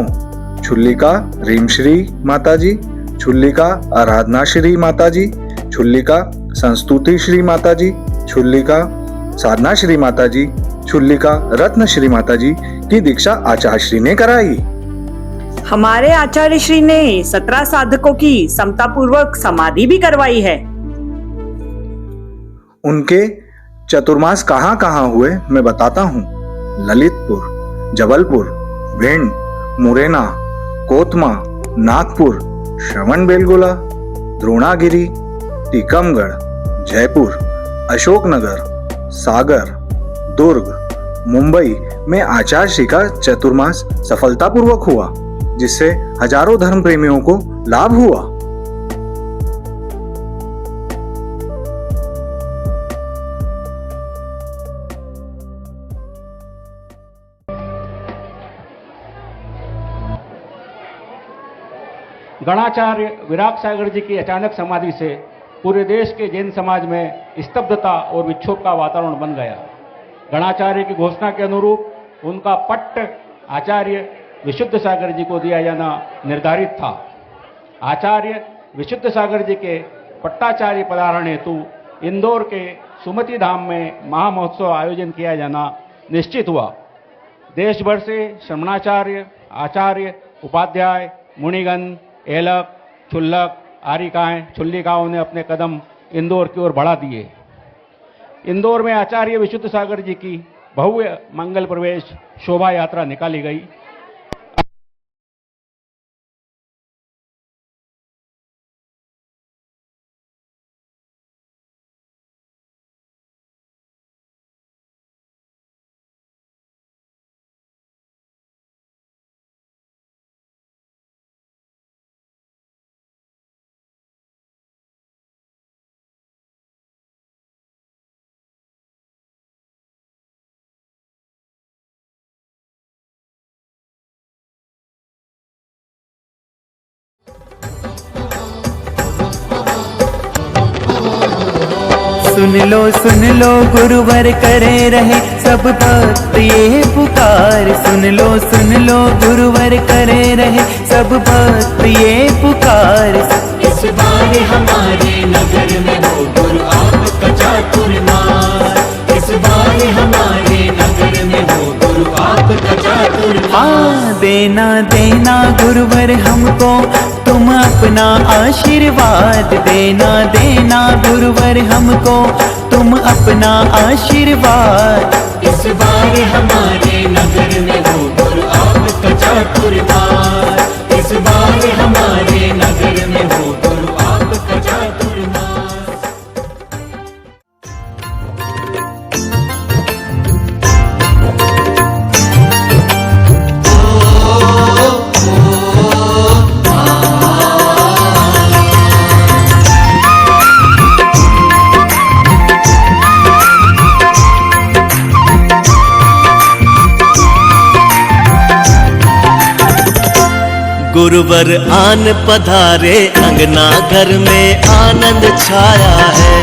छुल्लिका रीमश्री माता जी, छुल्लिका आराधना श्री माता जी, छुल्लिका संस्तुति श्री माता जी, छुल्लिका साधना श्री माता जी, छुल्लिका रत्न श्री माता जी की दीक्षा आचार्य श्री ने कराई। हमारे आचार्य श्री ने 17 साधकों की समता पूर्वक समाधि भी करवाई है। उनके चतुर्मास कहाँ कहाँ हुए मैं बताता हूँ। ललितपुर, जबलपुर, भिंड, मुरैना, कोतमा, नागपुर, श्रवणबेलगोला, द्रोणागिरी, टीकमगढ़, जयपुर, अशोकनगर, सागर, दुर्ग, मुंबई में आचार्य श्री का चतुर्मास सफलतापूर्वक हुआ, जिससे हजारों धर्म प्रेमियों को लाभ हुआ। गणाचार्य विराग सागर जी की अचानक समाधि से पूरे देश के जैन समाज में स्तब्धता और विक्षोभ का वातावरण बन गया। गणाचार्य की घोषणा के अनुरूप उनका पट्ट आचार्य विशुद्ध सागर जी को दिया जाना निर्धारित था। आचार्य विशुद्ध सागर जी के पट्टाचार्य पदारण हेतु इंदौर के सुमति धाम में महामहोत्सव आयोजन किया जाना निश्चित हुआ। देश भर से श्रमणाचार्य, आचार्य, उपाध्याय, मुनिगण, एलक, क्षुल्लक, आरिकाएं, छुल्लिकाओं ने अपने कदम इंदौर की ओर बढ़ा दिए। इंदौर में आचार्य विशुद्ध सागर जी की भव्य मंगल प्रवेश शोभा यात्रा निकाली गई। सुन लो गुरुवर करे रहे सब भक्त ये पुकार। सुन लो गुरुवर करे रहे सब भक्त ये पुकार। इस बार हमारे नगर में हो गुरु आपका चातुर्मास। इस बार हमारे नगर में हो गुरु आपका चातुर्मास। हाँ, देना देना गुरुवर हमको तुम अपना आशीर्वाद। देना देना गुरुवर हमको तुम अपना आशीर्वाद। इस बार हमारे नगर में हो गुरु आपका चातुर्मास। इस बार हमारे नगर में हो गुरु आपका चातुर्मास। गुरुवर आन पधारे अंगना घर में आनंद छाया है।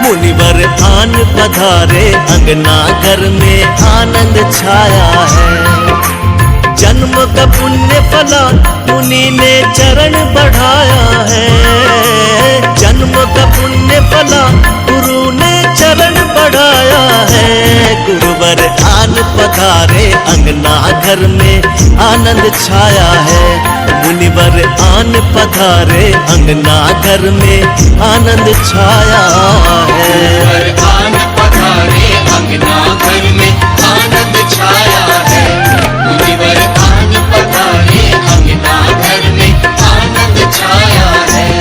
मुनिवर आन पधारे अंगना घर में आनंद छाया है। जन्म का पुण्य फला मुनि ने चरण बढ़ाया है। जन्म का पुण्य फला गुरु ने चरण बढ़ाया है। गुरुवर आन पधारे अंगना घर में आनंद छाया है। मुनिवर आन पधारे अंगना घर में आनंद छाया है। आन पधारे अंगना घर में आनंद छाया है। मुनिवर आन पधारे अंगना घर में आनंद छाया है।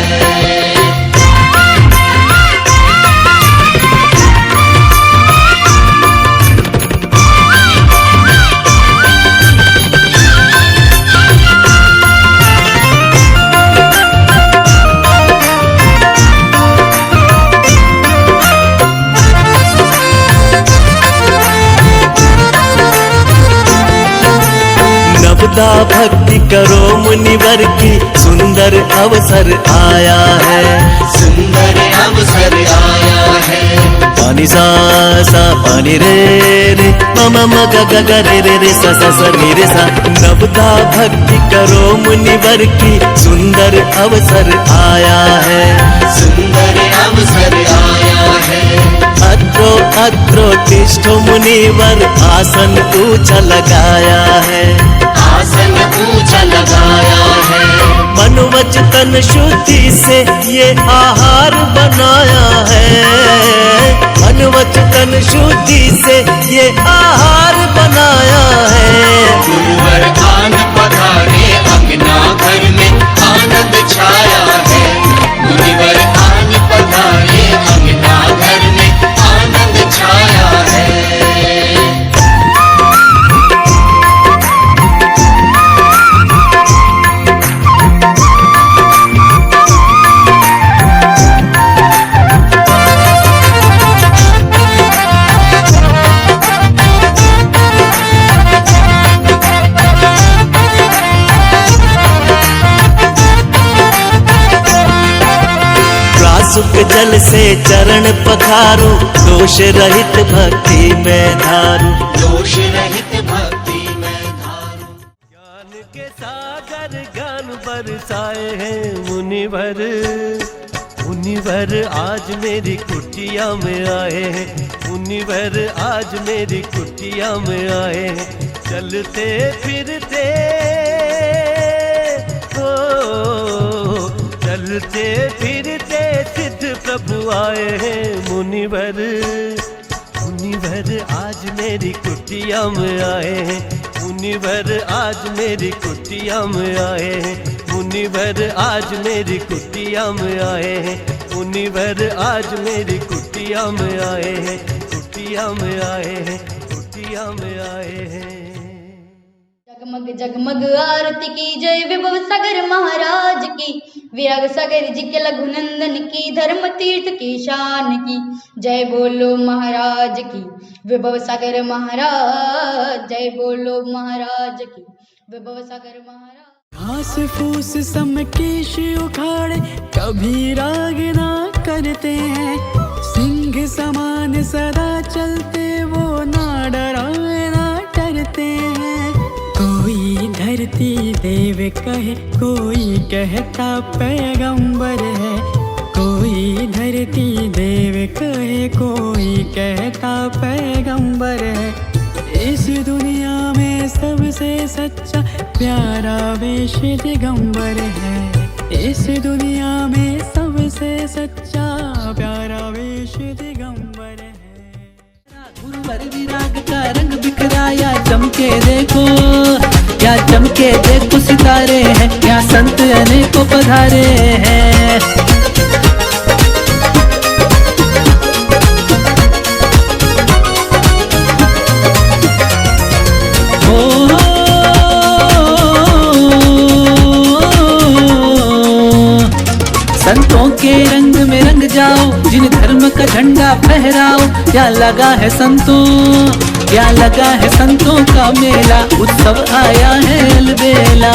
नवदा भक्ति करो मुनिवर की सुंदर अवसर आया है। सुंदर अवसर आया है। पानी सा सा पानी रे रे मम मग ग ग रे रे रे सा सा सा रे रे सा। नवदा भक्ति करो मुनिवर की सुंदर अवसर आया है। सुंदर अवसर आया है। अत्रो अत्रो तिष्ठो मुनिवर आसन ऊंचा लगाया है। आसन ऊंचा लगाया है। मनोवच तन शुद्धि से ये आहार बनाया है। मनोवच तन शुद्धि से ये आहार बनाया है। गुरुवर आन पधारे अंगना घर में आनंद छाया है। मुनिवर आन पधारे अंगना घर में आनंद छाया है। सुख जल से चरण पखारो दोष रहित भक्ति में धारू। दोष रहित भक्ति में धारू। ज्ञान के सागर ज्ञान बरसाए हैं मुनिवर। मुनिवर आज मेरी कुटिया में आए हैं। मुनिवर आज मेरी कुटिया में आए हैं। चलते फिरते चलते फिरते सिद्ध प्रभु आए हैं मुनिवर। मुनिवर आज मेरी कुटिया में आए हैं। मुनिवर आज मेरी कुटिया में आए हैं। मुनिवर आज मेरी कुटिया में आए हैं। मुनिवर आज मेरी कुटिया में आए हैं। कुटिया में आए हैं। कुटिया में आए हैं। जगमग जगमग आरती की जय विभव सागर महाराज की। विराग सागर जी के लघुनंदन की धर्म तीर्थ की शान की जय बोलो महाराज की। विभव सागर महाराज जय बोलो महाराज की। विभव सागर महाराज। घास फूस समकेश उखाड़े कभी राग ना करते हैं। सिंह समान सदा चलते वो ना डराए ना डरते हैं। कोई धरती देव कहे कोई कहता पैगंबर है। कोई धरती देव कहे कोई कहता पैगंबर है। इस दुनिया में सबसे सच्चा प्यारा वेश दिगंबर है। इस दुनिया में सबसे सच्चा प्यारा वेश दिगंबर है। गुरुवर विराग का रंग बिखराया चमके देखो, या चमके देखो सितारे हैं, या संत अनेकों पधारे हैं। संतों के रंग में रंग जाओ, जिन धर्म का झंडा फहराओ। क्या लगा है संतों, क्या लगा है संतों का मेला, उत्सव आया है अलबेला।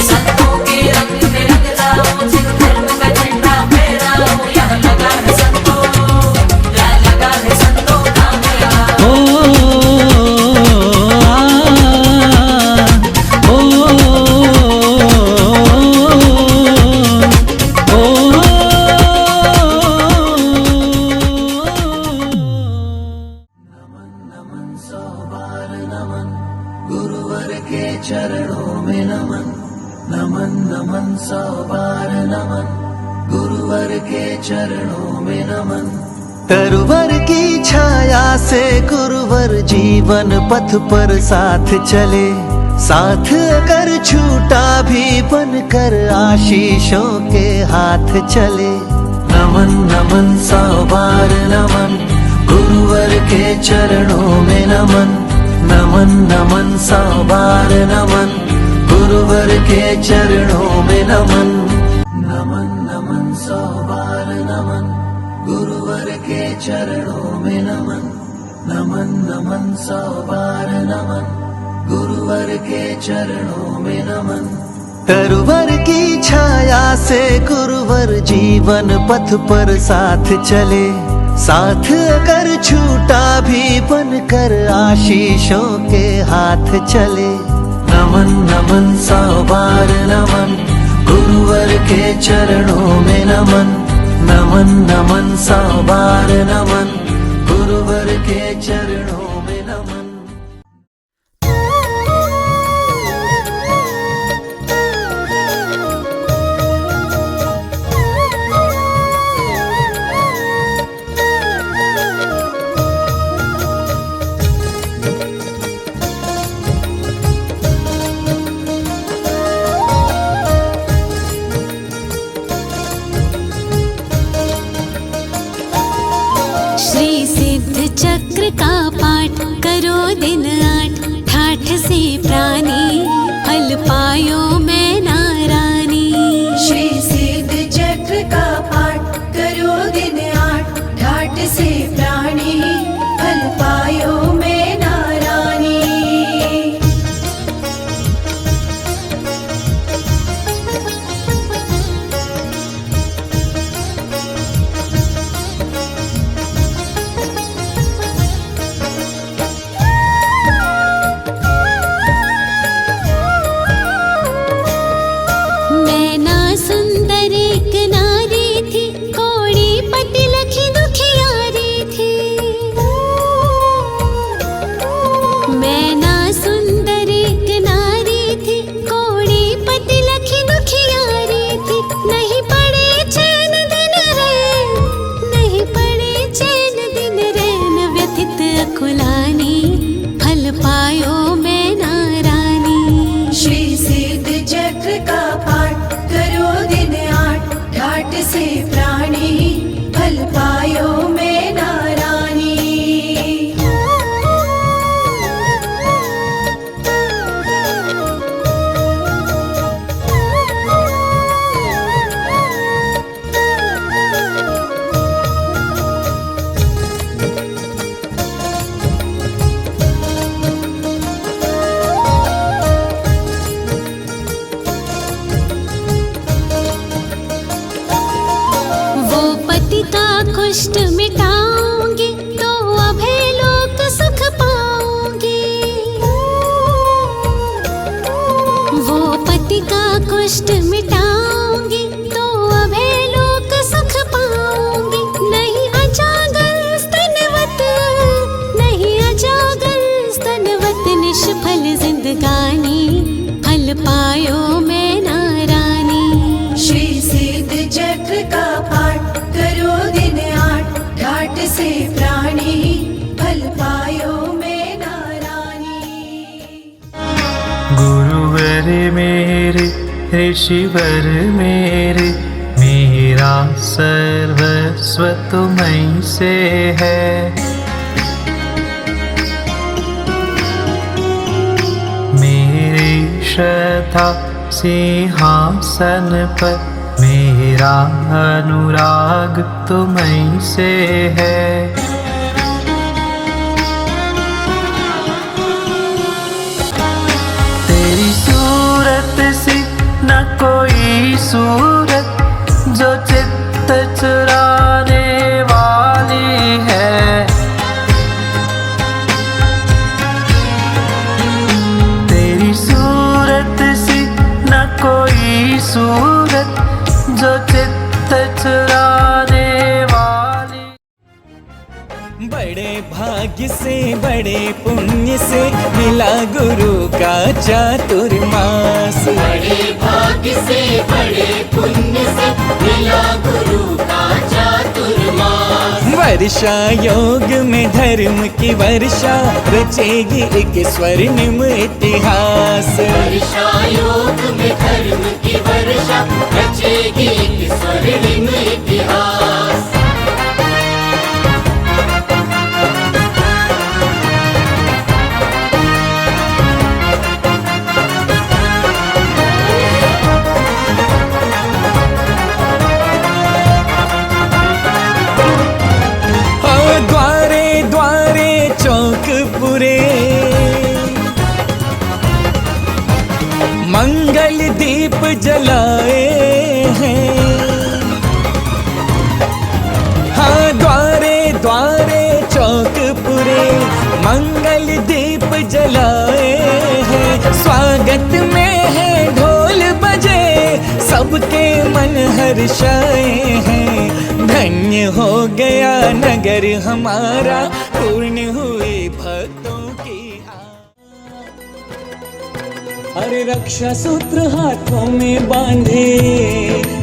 संतों के रंग में रंग जाओ, जिन धर्म का झंडा फहराओ। यहाँ लगा है संतों, क्या लगा है संतों का मेला। गुरु गुरुवर के चरणों में नमन, नमन नमन 100 बार नमन, गुरुवर के चरणों में नमन। तरुवर की छाया से गुरुवर जीवन पथ पर साथ चले, साथ अगर छूटा भी बनकर आशीषों के हाथ चले। नमन नमन 100 बार नमन, गुरुवर के चरणों में नमन, नमन नमन 100 बार नमन, गुरुवर के चरणों में नमन। नमन नमन 100 बार नमन, गुरुवर के चरणों में नमन, नमन नमन 100 बार नमन, गुरुवर के चरणों में नमन। तरुवर की छाया से गुरुवर जीवन पथ पर साथ चले, साथ अगर छूटा भी बनकर आशीषों के हाथ चले। नमन नमन 100 बार नमन, गुरुवर के चरणों में नमन, नमन नमन 100 बार नमन, गुरुवर के चरणों में नमन। श्री सिद्ध चक्र का पाठ करो दिन 8, ठाठ से प्राणी फल पायो मैं नारानी। श्री सिद्ध चक्र का पाठ करो दिन 8, ठाठ से प्राणी फल पायो मैं नारानी। मैं ना सुंदर एक नारी थी, कोड़ी पति लखी दुखियारी थी। मैं ना सुंदर एक नारी थी, कोड़ी पति लखी दुखियारी थी। नहीं पड़े चैन दिन रैन, नहीं पड़े चैन दिन रैन, व्यथित अकुलानी फल पायो मैं नारानी। श्री सिद्ध चक्र का पाठ करो दिन 8, ठाठ से प्राणी फल पायो मैं नारानी। वो पति का कुष्ठ मिटाऊंगी तो अभय लोक सुख पाऊंगी। वो पति का कुष्ठ मिटाऊंगी तो अभय लोक सुख पाऊंगी। नहीं अजागर स्तनवत, नहीं अजागर स्तनवत, निष्फल जिंदगानी फल पायो मैं नारानी। श्री सिद्ध चक्र का पाठ करो दिन 8, ठाठ से प्राणी फल पायो मैं नारानी। गुरुवर मेरे, ऋषिवर मेरे, मेरा सर्वस्व तुम्हीं से है। मेरी श्रद्धा सिंहासन पर, मेरा अनुराग तुम्हीं से है। तेरी सूरत सी न कोई सूरत, जो चित्त चुराने वाली है। तेरी सूरत सी न कोई सूरत, जो चित्त चुराने वाली। बड़े भाग्य से, बड़े पुण्य से मिला गुरु का चातुर्मास। बड़े भाग्य से बड़े पुण्य से मिला गुरु का चातुर्मास। वर्षा योग में धर्म की वर्षा रचेगी एक स्वर्णिम इतिहास। वर्षा योग में धर्म की वर्षा रचेगी एक स्वर्णिम इतिहास। द्वारे द्वारे चौक पुरे मंगल दीप जलाए हैं। हाँ, द्वारे द्वारे चौक पुरे मंगल दीप जलाए हैं। स्वागत में है ढोल बजे सबके मन हर्षाए हैं। धन्य हो गया नगर हमारा पूर्ण हुए भक्तों की। अरे रक्षा सूत्र हाथों में बांधे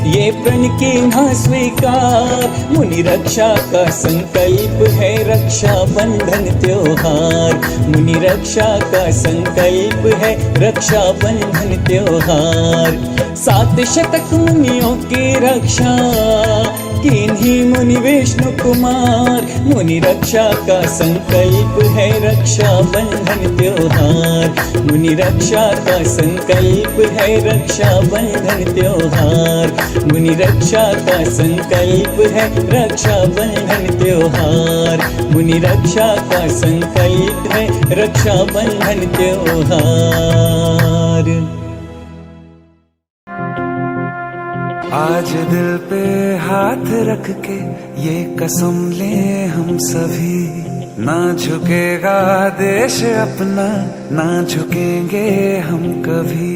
ये प्रण की ना स्वीकार। मुनि रक्षा का संकल्प है रक्षा बंधन त्योहार। मुनि रक्षा का संकल्प है रक्षा बंधन त्योहार। 7 शतक मुनियों की रक्षा किन्हीं मुनि विष्णु कुमार। मुनि रक्षा का संकल्प है रक्षा बंधन त्योहार। मुनि रक्षा का संकल्प है रक्षा बंधन त्योहार। मुनि रक्षा का संकल्प है रक्षा बंधन त्योहार। मुनि रक्षा का संकल्प है रक्षा बंधन त्योहार। आज दिल पे हाथ रख के ये कसम ले हम सभी, ना झुकेगा देश अपना, ना झुकेंगे हम कभी।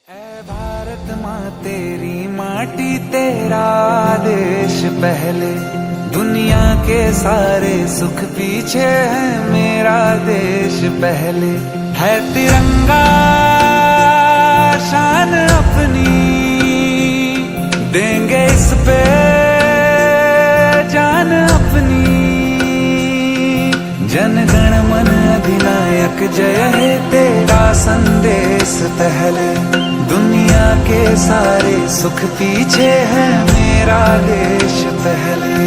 ऐ भारत माँ तेरी माटी तेरा देश पहले, दुनिया के सारे सुख पीछे है मेरा देश पहले। है तिरंगा शान अपनी, देंगे इस पे जान अपनी। जन गण मन अधिनायक जय हे तेरा संदेश पहले, दुनिया के सारे सुख पीछे है मेरा देश पहले।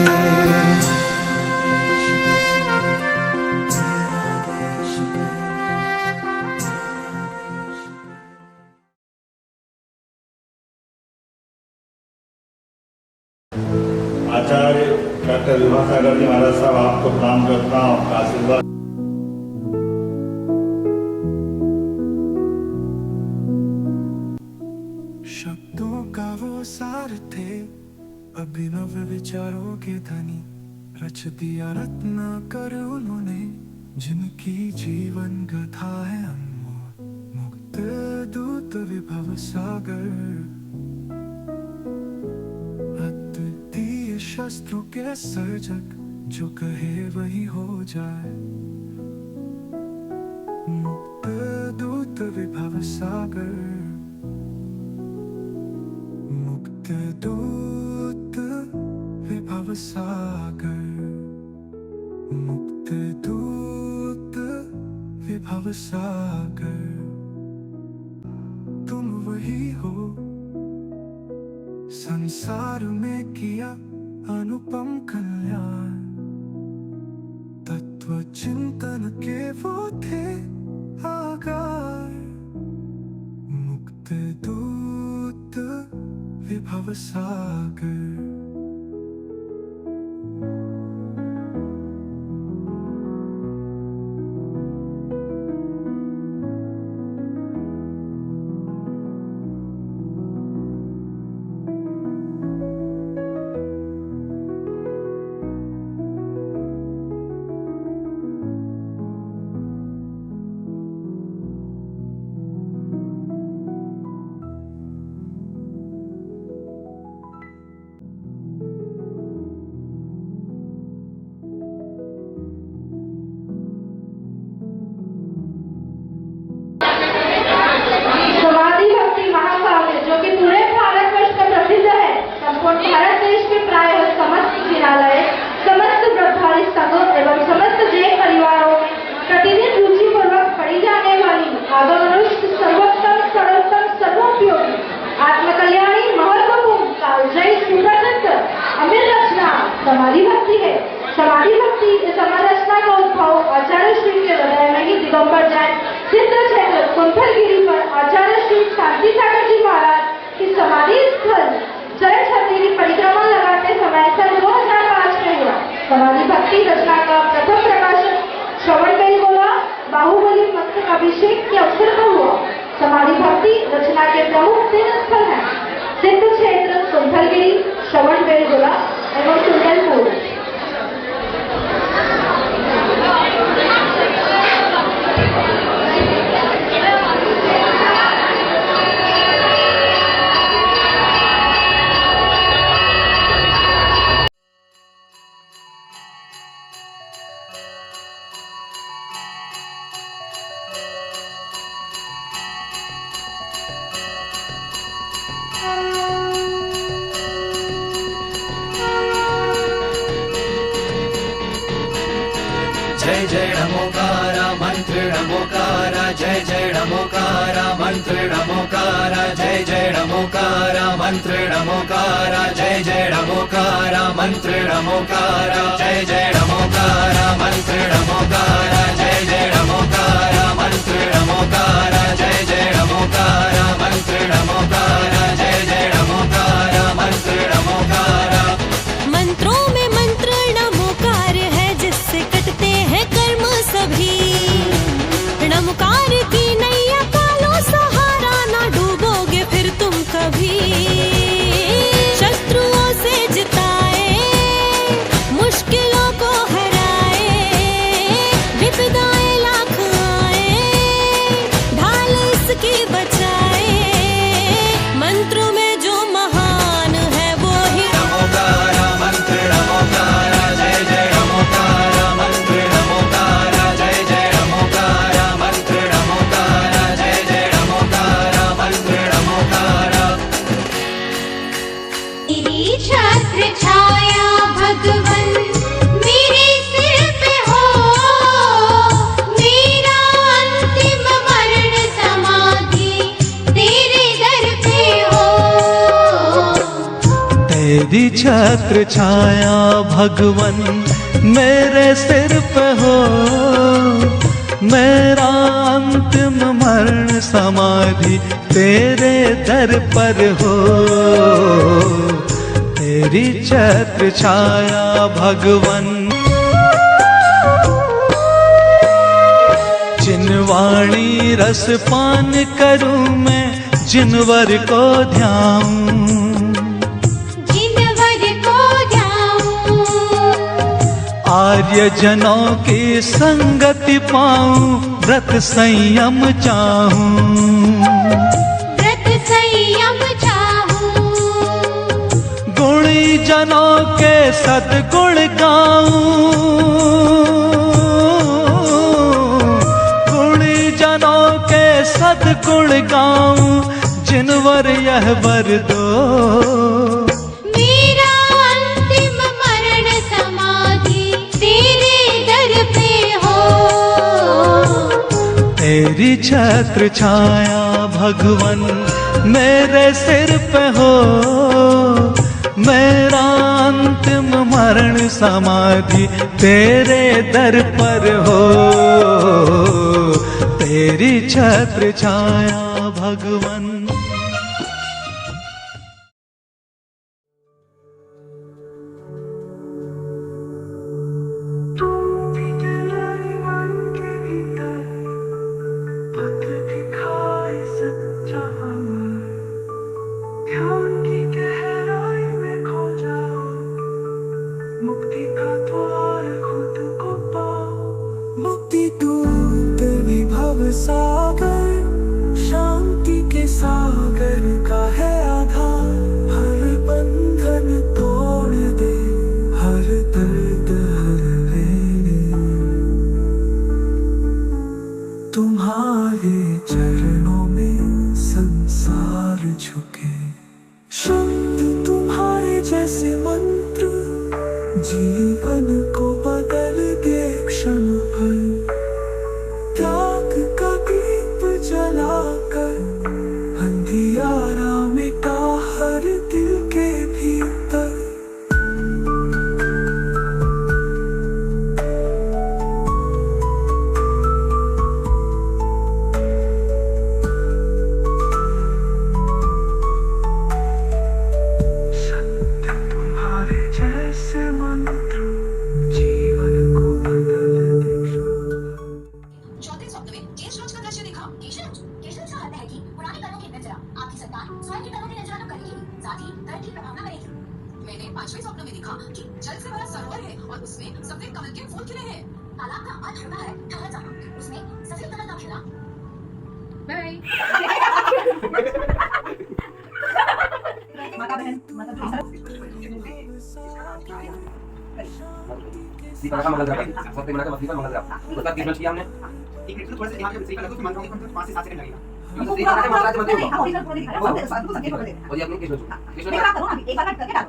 आचार्य डॉक्टर विभासागर जी महाराज साहब आपको प्रणाम करता हूँ, आपका आशीर्वाद। शब्दों का वो सार थे अभिनव विचारों के धनी, रच दिया रत्न कर उन्होंने जिनकी जीवन गाथा है अनमोल। मुक्त दूत विभव सागर, अद्वितीय शस्त्रों के सर्जक, जो कहे वही हो जाए। मुक्त दूत विभव सागर, मुक्त दूत विभव सागर, मुक्त दूत विभव सागर। तुम वही हो संसार में किया अनुपम कल्याण, तत्व चिंतन के वो थे आगार। मुक्त दूत विभव सागर। समाधि भक्ति है। समाधि भक्ति इस अमर रचना का उद्भव आचार्य श्री के हृदय में ही दिगंबर जैन सिद्ध क्षेत्र कुंथलगिरी पर आचार्य श्री शांति सागर जी महाराज की समाधि स्थल चरण छत्री की परिक्रमा लगाते समय सन 2005 में हुआ। समाधि भक्ति रचना का प्रथम प्रकाशन श्रवणबेलगोला बाहुबली मस्तक अभिषेक के अवसर पर हुआ। समाधि भक्ति रचना के प्रमुख 3 स्थल हैं: सिद्ध क्षेत्र कुंथलगिरी, श्रवणबेलगोला एवं कुंडलपुर। जय जय नमोकारा मंत्र नमोकारा, जय जय नमोकारा मंत्र नमोकारा, जय जय नमोकारा मंत्र नमोकारा, जय जय नमोकारा मंत्र नमोकारा, जय जय नमोकारा मंत्र नमोकारा, जय जय नमोकारा मंत्र नमोकारा, जय जय नमोकारा मंत्र नमोकारा, जय जय नमोकारा मंत्र नमोकारा। मंत्रों में मंत्र नमोकार है जिससे कटते हैं कर्म सभी। नमोकार की नैया का लो सहारा, ना डूबोगे फिर तुम कभी। शत्रुओं से जिताए, मुश्किलों को हराए, विपदाएं लाख आए, ढाल इसकी बचाए। मंत्रों में जो महान है वो ही नमोकारा मंत्र नमोकारा, जय जय नमोकारा मंत्र नमोकारा, जय जय नमोकारा मंत्र नमोकारा, जय जय नमोकारा मंत्र नमोकारा। तेरी छत्र छाया भगवन मेरे सिर पे हो, मेरा अंतिम मरण समाधि तेरे दर पे हो। तेरी छत्र छाया भगवन मेरे सिर पे हो, मेरा अंतिम मरण समाधि तेरे दर पर हो। तेरी छत्र छाया भगवन। जिनवाणी रस पान करूं मैं, जिनवर को ध्याऊं, जिनवर को ध्याऊं। आर्य जनों की संगति पाऊं, व्रत संयम चाहूं, व्रत संयम चाहूं। गुणी जनों के सद्गुण गाऊं, गुणी जनों के सद्गुण गाऊं, जिनवर यह वर दो। मेरा अंतिम मरण समाधि तेरे दर पे हो। तेरी छत्र छाया भगवन मेरे सिर पे हो, मेरा अंतिम मरण समाधि तेरे दर पर हो। तेरी छत्र छाया भगवन। मुक्ति दूत विभव सागर, शांति के सागर का है आधार। हर बंधन तोड़ दे, हर दर्द हर ले। तुम्हारे चरणों में संसार झुके, शब्द तुम्हारे जैसे मंत्र जीवन को बदल दे क्षण भर। त्याग का दीप जलाकर अंधियारा मिटा हर दिल के भीतर। स्वप्न में केशरोच का दृश्य देखा। केशरोच का अर्थ है कि पुराने कर्मों की नजरा आपकी सरकार स्वयं के कर्मों की नजरा तो करेगी, साथ ही धन की प्रभावना करेगी। मैंने 5वें स्वप्न में देखा कि जल से भरा सरोवर है और उसमें सफेद कमल के फूल खिले हैं। तालाब का अर्थ होता है ठहर जाना, उसमें सफेद कमल का खिला। माता बहन दीपा का मंगल ग्रह सबसे बड़ा का मछली का मंगल ग्रह मतलब 30 मिनट किया हमने। एक मिनट थोड़ा सा दिमाग में सही कर लो कि मंत्रों के 5 से 7 सेकंड लगेगा। तो दीपा का मंगल ग्रह मत हां ओरिजिनल पूरा दिखा रहा है, सब संकेत कर दे। और ये अपने केशव मैं बात करूं अभी एक बार करके डालो।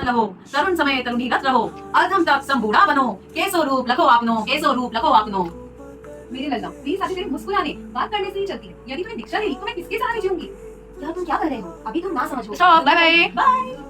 रहो तरुण समय तरुणी रत रहो, अधम तक संबूढ़ा बनो, केसो रूप लखो आपनो, केसो रूप लखो आपनो। मेरे लल्ला प्लीज आगे तेरे मुस्कुराने बात करने से ही चलती है। यदि तुम्हें दीक्षा नहीं तो मैं किसके सहारे जीऊंगी? यार तुम क्या कर रहे हो? अभी तुम ना समझो। Bye bye bye.